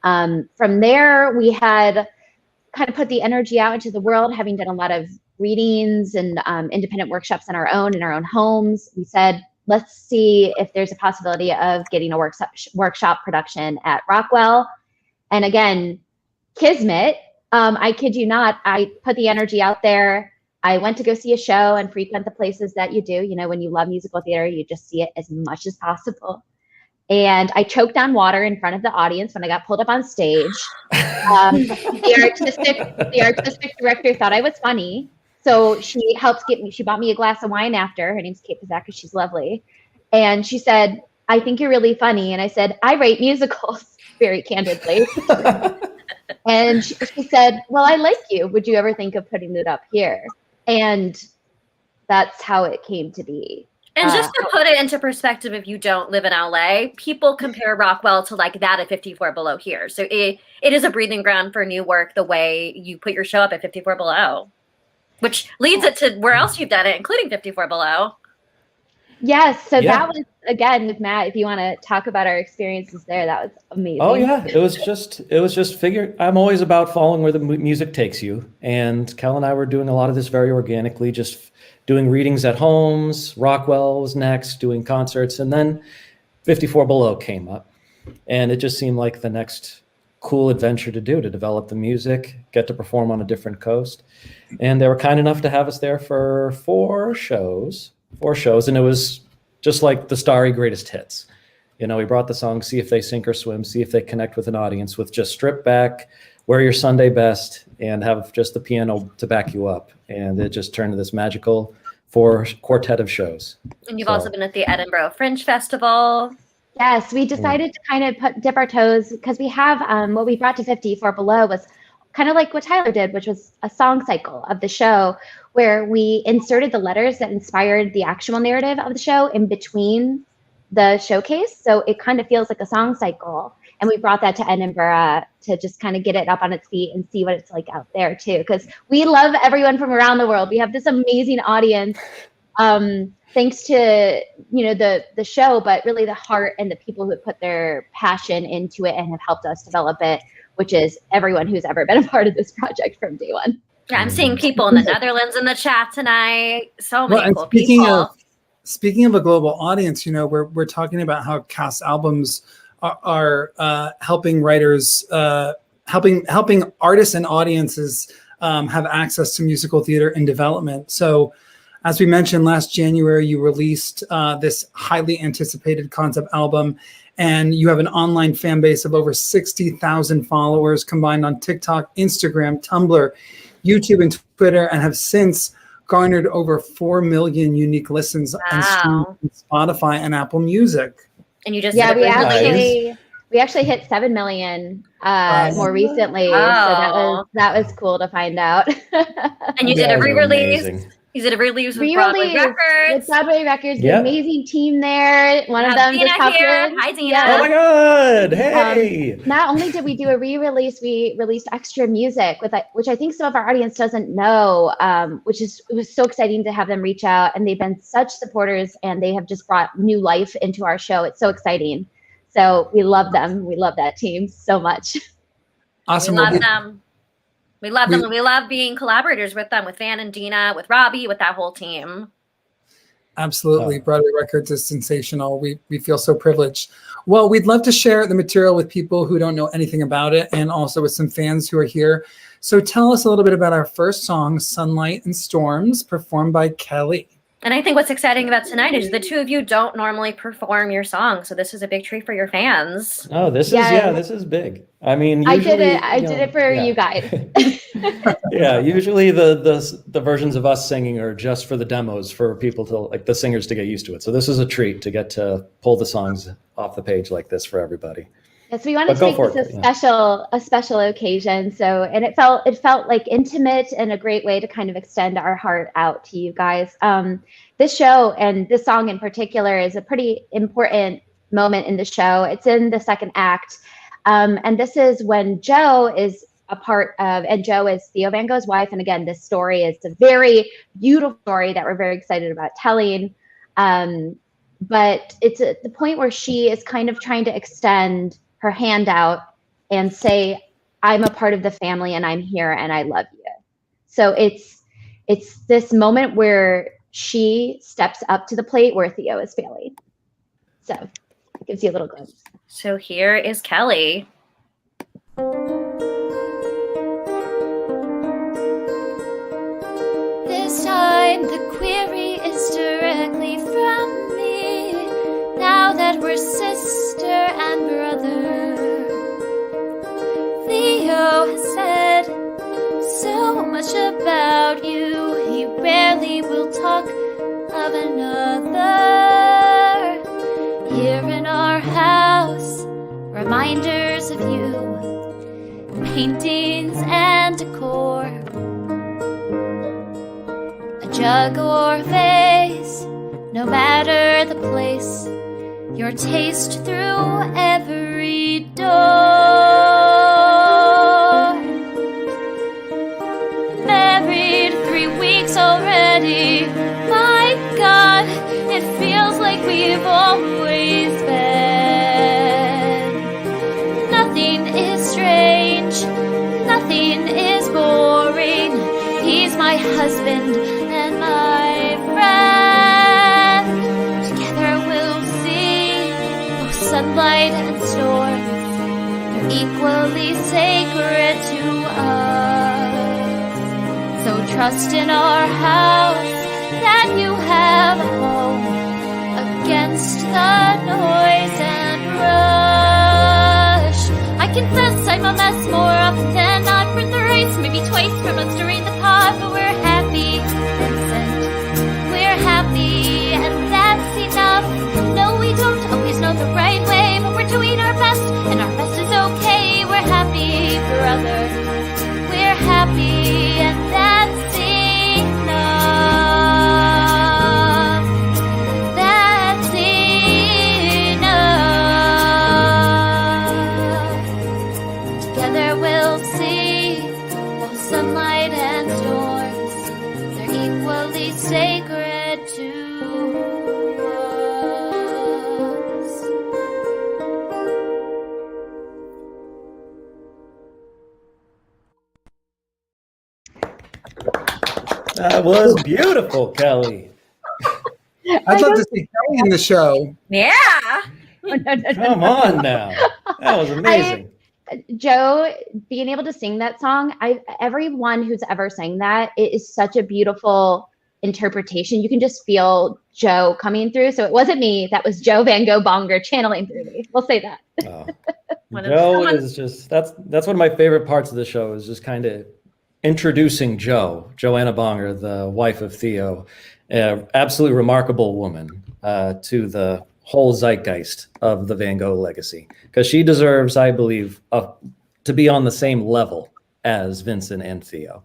S: From there, we had kind of put the energy out into the world, having done a lot of readings and independent workshops in our own homes. We said, let's see if there's a possibility of getting a workshop production at Rockwell. And again, kismet, I kid you not, I put the energy out there. I went to go see a show and frequent the places that you do. You know, when you love musical theater, you just see it as much as possible. And I choked on water in front of the audience when I got pulled up on stage. The artistic director thought I was funny. So she bought me a glass of wine after. Her name's Kate Pizzacca. She's lovely. And she said, I think you're really funny. And I said, I write musicals, very candidly. And she said, well, I like you. Would you ever think of putting it up here? And that's how it came to be.
D: And just to put it into perspective, if you don't live in LA, people compare Rockwell to like that at 54 Below here. So it is a breathing ground for new work, the way you put your show up at 54 Below, which leads it to where else you've done it, including 54 Below.
S: Yes. So that was, again, with Matt, if you want to talk about our experiences there, that was amazing.
R: Oh yeah. It was just I'm always about following where the music takes you. And Kel and I were doing a lot of this very organically, just doing readings at homes. Rockwell was next, doing concerts. And then 54 Below came up. And it just seemed like the next cool adventure to do, to develop the music, get to perform on a different coast. And they were kind enough to have us there for 4 shows. And it was just like the Starry greatest hits. You know, we brought the song, see if they sink or swim, see if they connect with an audience, with just strip back, wear your Sunday best, and have just the piano to back you up. And it just turned to this magical 4 quartet of shows.
D: And you've also been at the Edinburgh Fringe Festival.
S: Yes, we decided to kind of dip our toes, because we have what we brought to 54 Below was kind of like what Tyler did, which was a song cycle of the show, where we inserted the letters that inspired the actual narrative of the show in between the showcase. So it kind of feels like a song cycle. And we brought that to Edinburgh to just kind of get it up on its feet and see what it's like out there too. Because we love everyone from around the world. We have this amazing audience. thanks to, the show, but really the heart and the people who put their passion into it and have helped us develop it, which is everyone who's ever been a part of this project from day one.
D: Yeah, I'm seeing people in the Netherlands in the chat tonight. So many cool people.
A: Speaking of a global audience, we're talking about how cast albums are helping writers, helping artists and audiences have access to musical theater in development. So, as we mentioned, last January, you released this highly anticipated concept album, and you have an online fan base of over 60,000 followers combined on TikTok, Instagram, Tumblr, YouTube, and Twitter, and have since garnered over 4 million unique listens and streams on Spotify and Apple Music.
D: And you just
S: we actually hit 7 million more recently. So that was cool to find out.
D: And you did a re-release. You did a release with Broadway Records.
S: With Broadway Records, the amazing team there. One of them just popped in.
D: Hi, Dina.
S: Yeah.
R: Oh my God! Hey.
S: Not only did we do a re-release, we released extra music which I think some of our audience doesn't know. It was so exciting to have them reach out, and they've been such supporters, and they have just brought new life into our show. It's so exciting. So we love them. We love that team so much.
A: Awesome.
D: We love them. We love them, and we love being collaborators with them, with Van and Dina, with Robbie, with that whole team.
A: Absolutely. Broadway Records is sensational. We feel so privileged. Well, we'd love to share the material with people who don't know anything about it, and also with some fans who are here. So tell us a little bit about our first song, Sunlight and Storms, performed by Kelly.
D: And I think what's exciting about tonight is the two of you don't normally perform your song, so this is a big treat for your fans.
R: Oh, this is big. I mean, usually,
S: I did it for you guys.
R: Yeah, usually the versions of us singing are just for the demos, for people to, like, the singers to get used to it. So this is a treat to get to pull the songs off the page like this for everybody.
S: Yes, we wanted to make this a special occasion. So, and it felt like intimate and a great way to kind of extend our heart out to you guys. This show and this song in particular is a pretty important moment in the show. It's in the second act. And this is when Joe is a part of, and Joe is Theo Van Gogh's wife. And again, this story is a very beautiful story that we're very excited about telling. But it's at the point where she is kind of trying to extend her hand out and say, I'm a part of the family and I'm here and I love you. So it's this moment where she steps up to the plate where Theo is failing. So it gives you a little glimpse.
D: So here is Kelly.
P: This time the query is directly from me. Now that we're sister and brother, Theo has said so much about you. He rarely will talk of another. Here in our house, reminders of you, paintings and decor, a jug or vase, no matter the place, your taste through every door. Married 3 weeks already, my God, it feels like we've always been. Nothing is strange, nothing is boring. He's my husband and my friend. Together we'll see both sunlight and storm. They're equally sacred to us. So trust in our house that you have a home against the noise and rush. I confess I'm a mess more often than not. For thrice, maybe twice per month during the pod, but we're happy, Vincent. We're happy, and that's enough. No, we don't always know the right way, but we're doing our best, and our best is okay. We're happy, brother. We're happy, and that's enough. That's enough.
R: That was beautiful, Kelly.
A: I'd love to see Kelly in the show.
D: Yeah.
R: Come on now. That was amazing.
S: Joe, being able to sing that song, everyone who's ever sang that, it is such a beautiful interpretation. You can just feel Joe coming through. So it wasn't me, that was Joe Van Gogh Bonger channeling through me. We'll say that.
R: Joe is just, that's one of my favorite parts of the show, is just kind of introducing Joanna Bonger, the wife of Theo, absolutely remarkable woman, to the whole zeitgeist of the Van Gogh legacy, because she deserves, I believe, to be on the same level as Vincent and Theo,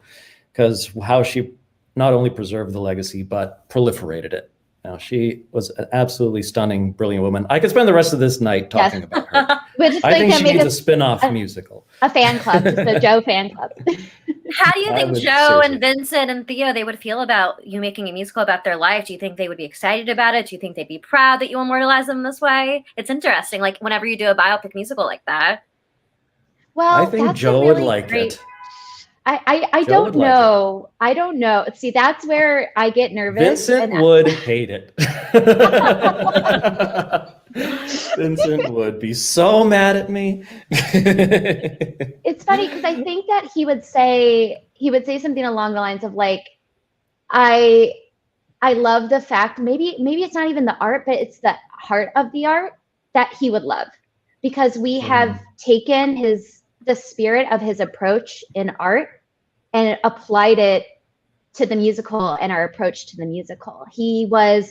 R: because how she not only preserved the legacy but proliferated it. Now, she was an absolutely stunning, brilliant woman. I could spend the rest of this night talking about her. I think she needs a spin-off musical.
S: A fan club, just a Joe fan club.
D: How do you think Joe and Vincent and Theo, they would feel about you making a musical about their life? Do you think they would be excited about it? Do you think they'd be proud that you immortalize them this way? It's interesting, like whenever you do a biopic musical like that.
S: Well,
R: I think Joe would like it.
S: I don't know. I don't know. See, that's where I get nervous.
R: Vincent would hate it. Vincent would be so mad at me.
S: It's funny because I think that he would say something along the lines of like, I love the fact, maybe it's not even the art, but it's the heart of the art that he would love, because we have taken the spirit of his approach in art and applied it to the musical and our approach to the musical. He was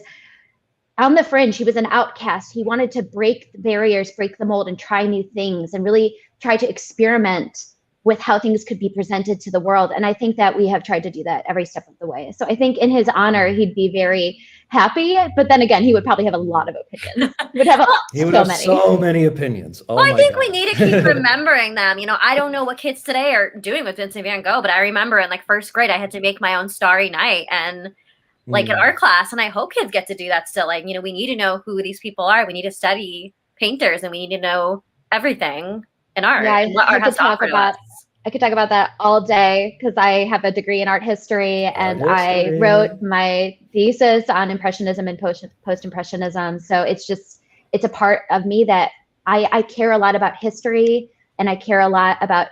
S: on the fringe. He was an outcast. He wanted to break the barriers, break the mold, and try new things, and really try to experiment with how things could be presented to the world. And I think that we have tried to do that every step of the way. So I think in his honor, he'd be very happy. But then again, he would probably have a lot of opinions. He would have
R: so many opinions. Oh,
D: well, I think we need to keep remembering them. You know, I don't know what kids today are doing with Vincent Van Gogh, but I remember in like first grade, I had to make my own Starry Night and like in art class. And I hope kids get to do that still. Like, you know, we need to know who these people are. We need to study painters, and we need to know everything in art.
S: Yeah,
D: and what art has to offer to us.
S: I could talk about that all day because I have a degree in art history, and I wrote my thesis on Impressionism and post-Impressionism. So it's a part of me that I care a lot about history, and I care a lot about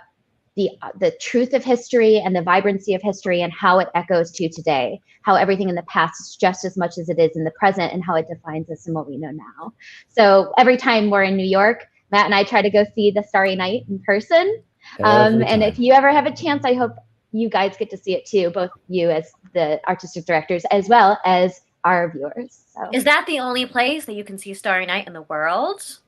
S: the truth of history and the vibrancy of history and how it echoes to today, how everything in the past is just as much as it is in the present, and how it defines us and what we know now. So every time we're in New York, Matt and I try to go see the Starry Night in person. And if you ever have a chance, I hope you guys get to see it too, both you as the artistic directors as well as our viewers. So.
D: Is that the only place that you can see Starry Night in the world?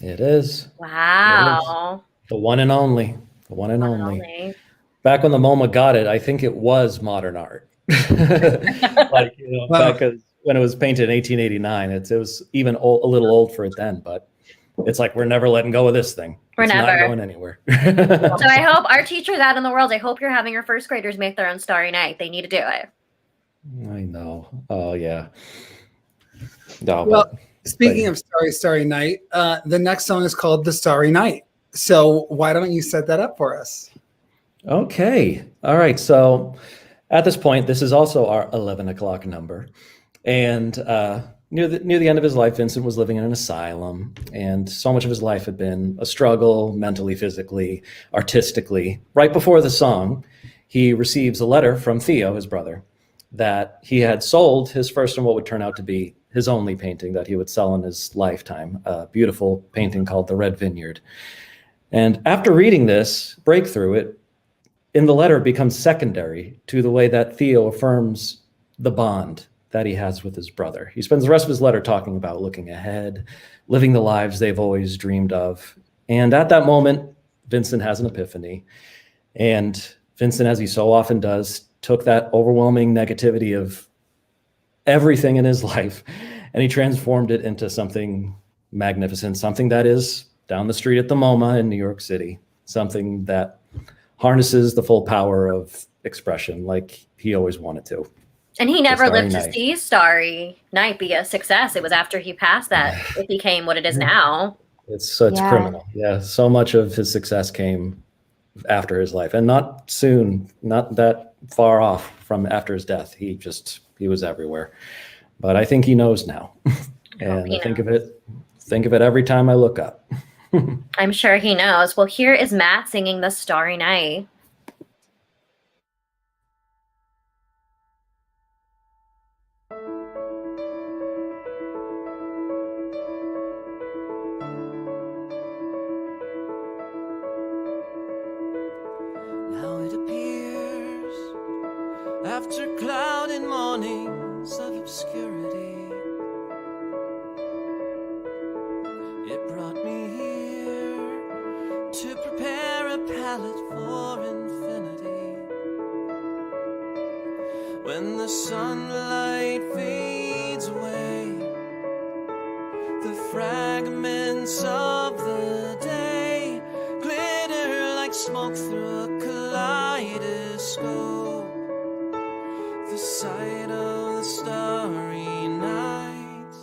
R: It is.
D: Wow.
R: It is. The one and only. The one and only. Back when the MoMA got it, I think it was modern art. Like, you know, back when it was painted in 1889, it was even a little old for it then, but it's like, we're never letting go of this thing. It's not going anywhere.
D: So I hope our teachers out in the world, I hope you're having your first graders make their own Starry Night. They need to do it.
R: I know. Oh, yeah. No,
A: well, speaking of Starry Night, the next song is called The Starry Night. So why don't you set that up for us?
R: Okay. All right. So at this point, this is also our 11 o'clock number. And near the end of his life, Vincent was living in an asylum, and so much of his life had been a struggle mentally, physically, artistically. Right before the song, he receives a letter from Theo, his brother, that he had sold his first and what would turn out to be his only painting that he would sell in his lifetime, a beautiful painting called The Red Vineyard. And after reading this breakthrough, it in the letter becomes secondary to the way that Theo affirms the bond that he has with his brother. He spends the rest of his letter talking about looking ahead, living the lives they've always dreamed of. And at that moment, Vincent has an epiphany. And Vincent, as he so often does, took that overwhelming negativity of everything in his life, and he transformed it into something magnificent, something that is down the street at the MoMA in New York City, something that harnesses the full power of expression like he always wanted to.
D: And he never lived to see Starry Night be a success. It was after he passed that it became what it is now.
R: It's criminal. Yeah, so much of his success came after his life, and not soon, not that far off from after his death. He was everywhere. But I think he knows now. And I think of it every time I look up.
D: I'm sure he knows. Well, here is Matt singing The Starry Night.
J: Now it appears, after clouded mornings of obscurity, it brought me here to prepare a palette for infinity. When the sunlight fades away, the fragments of the day glitter like smoke through a kaleidoscope. The sight of the starry night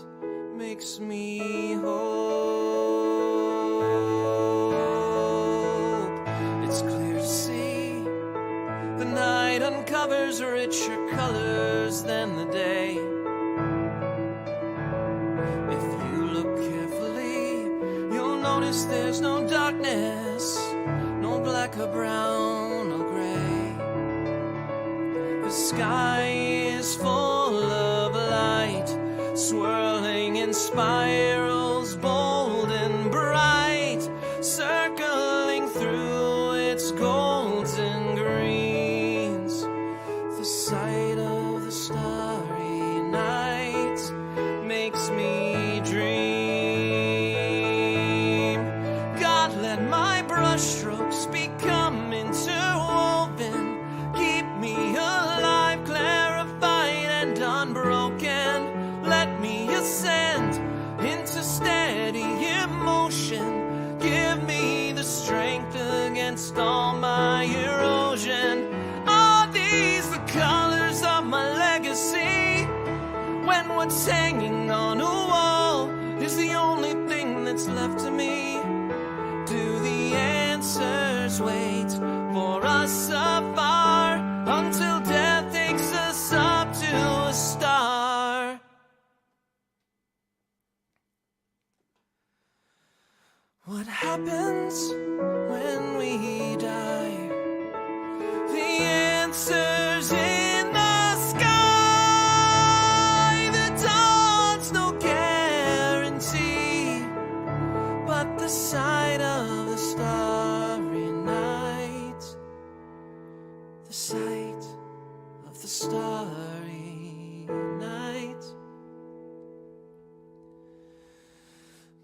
J: makes me hope. It's clear to see the night uncovers richer colors than the day. If you look carefully, you'll notice there's no darkness, no black or brown or gray. The sky is full of light, swirling in spirals bold and bright, circling through its golds and greens. The sight of the starry night makes me dream. God, let my brushstrokes become interwoven, keep me alive, clarified and unbroken. Let me ascend into steady emotion, give me the strength against all my erosion. Are these the colors of my legacy? When what's hanging on a wall is the only thing that's left to me, do the answers wait for us afar until death takes us up to a star? What happens when we die? The answer's in the sky. The dawn's no guarantee, but the sight of the starry night, the sight of the starry night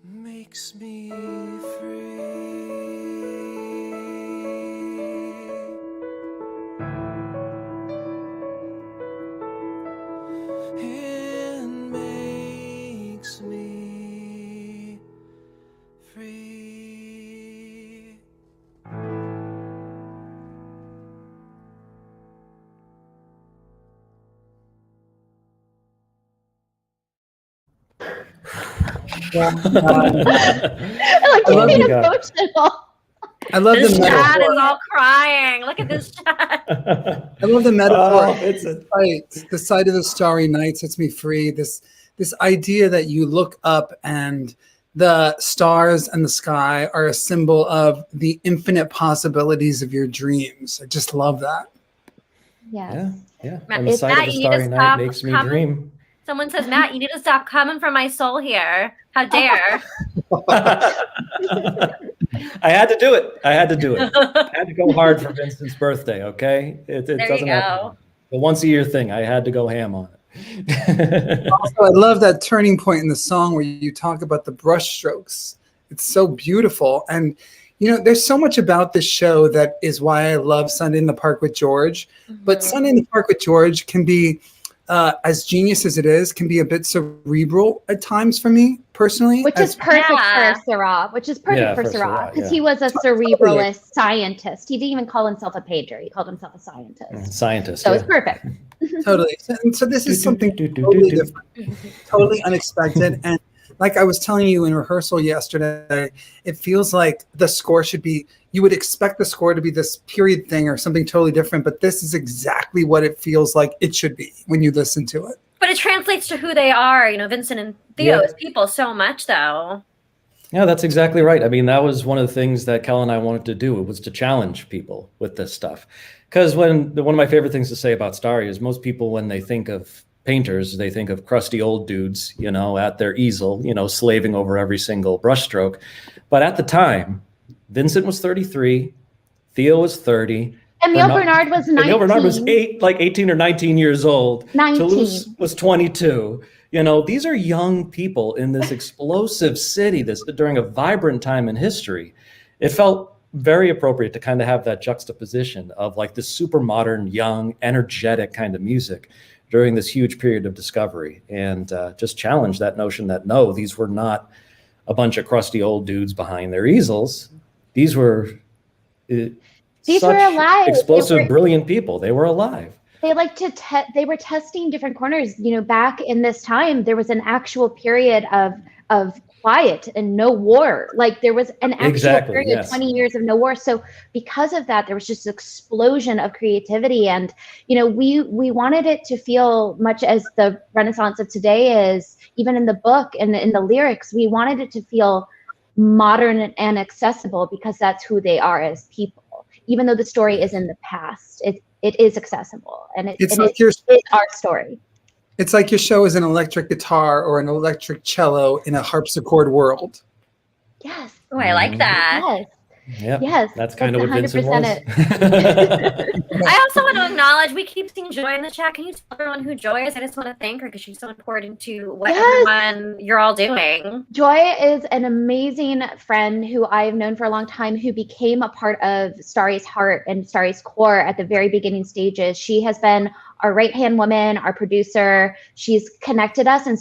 J: makes me free. It makes me free.
S: Like, you made emotional.
A: I love
D: This
A: the
D: chat
A: metaphor.
D: is all crying. Look at this chat.
A: I love the metaphor.
R: It's
A: the sight of the starry night sets me free. This idea that you look up and the stars and the sky are a symbol of the infinite possibilities of your dreams. I just love that.
S: Yes.
R: Yeah.
D: Matt,
R: And the
D: it's
R: sight
D: Matt,
R: of the
D: you need to
R: starry night
D: stop
R: makes me
D: coming-
R: dream.
D: Someone says, Matt, you need to stop coming for my soul here. How dare.
R: I had to do it. I had to go hard for Vincent's birthday, okay? It
D: There you
R: doesn't happen.
D: go.
R: The once a year thing. I had to go ham on it.
A: Also, I love that turning point in the song where you talk about the brush strokes. It's so beautiful. And, you know, there's so much about this show that is why I love Sunday in the Park with George. But Sunday in the Park with George can be, as genius as it is, can be a bit cerebral at times for me personally.
S: Which is perfect for Sarah. Which is perfect for Sarah because he was a cerebralist scientist. He didn't even call himself a pager. He called himself a scientist.
R: Scientist.
S: So it's perfect.
A: Totally. So this is something totally different, totally unexpected. And like I was telling you in rehearsal yesterday, it feels like the score should be, you would expect the score to be this period thing or something totally different, but this is exactly what it feels like it should be when you listen to it.
D: But it translates to who they are, Vincent and Theo as people so much, though.
R: Yeah, that's exactly right. I mean, that was one of the things that Kel and I wanted to do. It was to challenge people with this stuff. Because one of my favorite things to say about Starry is most people, when they think of painters, they think of crusty old dudes, at their easel, slaving over every single brushstroke. But at the time, Vincent was 33, Theo was 30.
S: Emile Bernard was 19.
R: Emile Bernard was 18 or 19 years old.
S: 19.
R: Toulouse was 22. These are young people in this explosive city during a vibrant time in history. It felt very appropriate to kind of have that juxtaposition of like this super modern, young, energetic kind of music during this huge period of discovery, and just challenge that notion that no, these were not a bunch of crusty old dudes behind their easels. These were
S: alive.
R: Explosive, brilliant people. They were alive.
S: They they were testing different corners. Back in this time, there was an actual period of quiet and no war. Like there was an actual period, 20 years of no war. So because of that, there was just an explosion of creativity. And, we wanted it to feel much as the Renaissance of today is, even in the book and in the lyrics, we wanted it to feel modern and accessible because that's who they are as people. Even though the story is in the past, it is accessible, and it's our story.
A: It's like your show is an electric guitar or an electric cello in a harpsichord world.
S: Yes.
D: Oh, I like that.
S: Yes.
R: Yep.
S: Yes.
R: That's kind of what Vincent was.
D: I also want to acknowledge, we keep seeing Joy in the chat. Can you tell everyone who Joy is? I just want to thank her because she's so important to what everyone you're all doing.
S: Joy is an amazing friend who I've known for a long time, who became a part of Starry's heart and Starry's core at the very beginning stages. She has been our right-hand woman, our producer. She's connected us and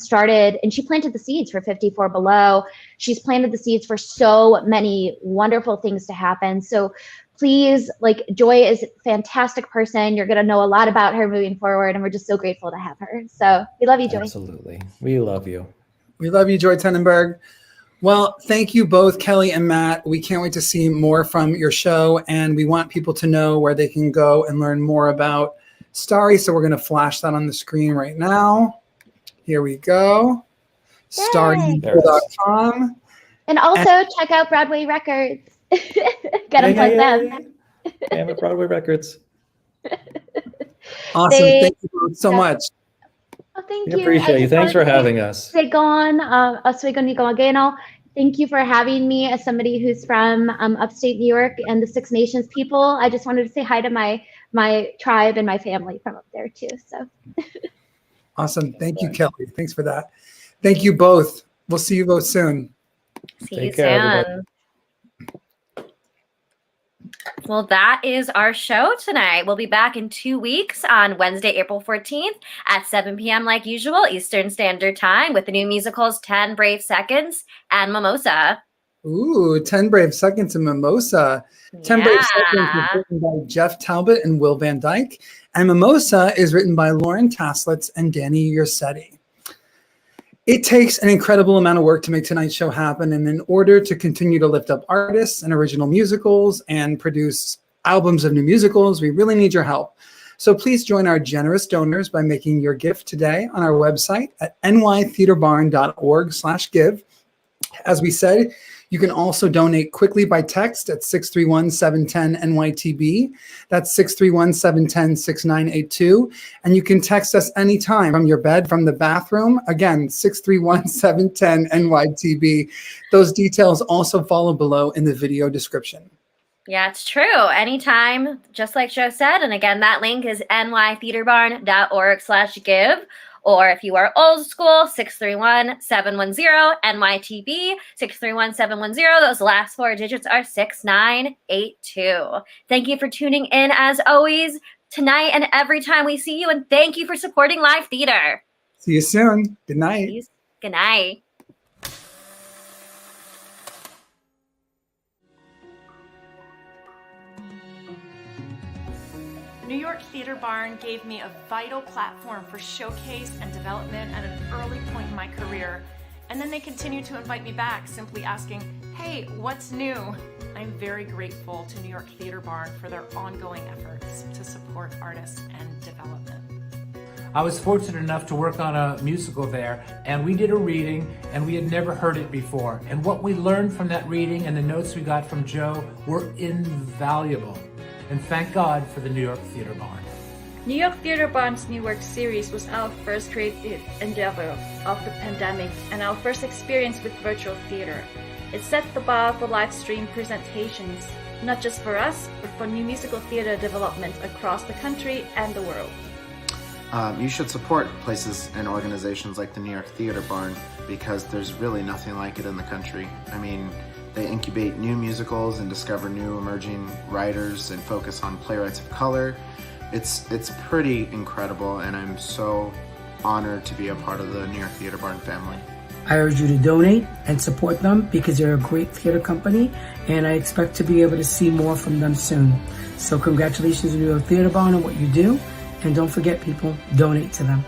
S: she planted the seeds for 54 Below. She's planted the seeds for so many wonderful things to happen. So please, Joy is a fantastic person. You're going to know a lot about her moving forward, and we're just so grateful to have her. So we love you, Joy.
R: Absolutely. We love you.
A: We love you, Joy Tenenberg. Well, thank you both, Kelly and Matt. We can't wait to see more from your show, and we want people to know where they can go and learn more about Starry. So we're going to flash that on the screen right now. Here we go. Starry.com.
S: And also check out Broadway Records. Get them plug them.
R: Yeah, Broadway Records.
A: Awesome. Thank you both so much.
S: Oh, thank
R: you. Appreciate you. Thanks for having us. Thank you for having me as somebody who's from upstate New York and the Six Nations people. I just wanted to say hi to my tribe and my family from up there too. So
A: awesome. Thank you, Kelly. Thanks for that. Thank you both. We'll see you both soon.
D: See you soon. Well, that is our show tonight. We'll be back in 2 weeks on Wednesday, April 14th at 7 p.m. like usual, Eastern Standard Time, with the new musicals 10 Brave Seconds and Mimosa.
A: Ooh, 10 Brave Seconds and Mimosa. 10 Brave Seconds is written by Jeff Talbot and Will Van Dyke, and Mimosa is written by Lauren Taslitz and Danny Yersetti. It takes an incredible amount of work to make tonight's show happen, and in order to continue to lift up artists and original musicals and produce albums of new musicals, we really need your help. So please join our generous donors by making your gift today on our website at nytheaterbarn.org/give. As we said, you can also donate quickly by text at 631-710-NYTB. That's 631-710-6982. And you can text us anytime from your bed, from the bathroom. Again, 631-710-NYTB. Those details also follow below in the video description.
D: Yeah, it's true. Anytime, just like Joe said. And again, that link is nytheaterbarn.org/give. Or if you are old school, 631-710-NYTB, 631-710. Those last 4 digits are 6982. Thank you for tuning in as always tonight and every time we see you. And thank you for supporting live theater.
A: See you soon. Good night.
D: Good night.
T: New York Theater Barn gave me a vital platform for showcase and development at an early point in my career. And then they continue to invite me back, simply asking, hey, what's new? I'm very grateful to New York Theater Barn for their ongoing efforts to support artists and development.
U: I was fortunate enough to work on a musical there, and we did a reading, and we had never heard it before. And what we learned from that reading and the notes we got from Joe were invaluable. And thank God for the New York Theater Barn.
V: New York Theater Barn's New Work series was our first creative endeavor of the pandemic and our first experience with virtual theater. It set the bar for live stream presentations, not just for us, but for new musical theater development across the country and the world.
W: You should support places and organizations like the New York Theater Barn because there's really nothing like it in the country. I mean, they incubate new musicals and discover new emerging writers and focus on playwrights of color. It's pretty incredible, and I'm so honored to be a part of the New York Theater Barn family.
X: I urge you to donate and support them because they're a great theater company, and I expect to be able to see more from them soon. So congratulations to New York Theater Barn on what you do, and don't forget, people, donate to them.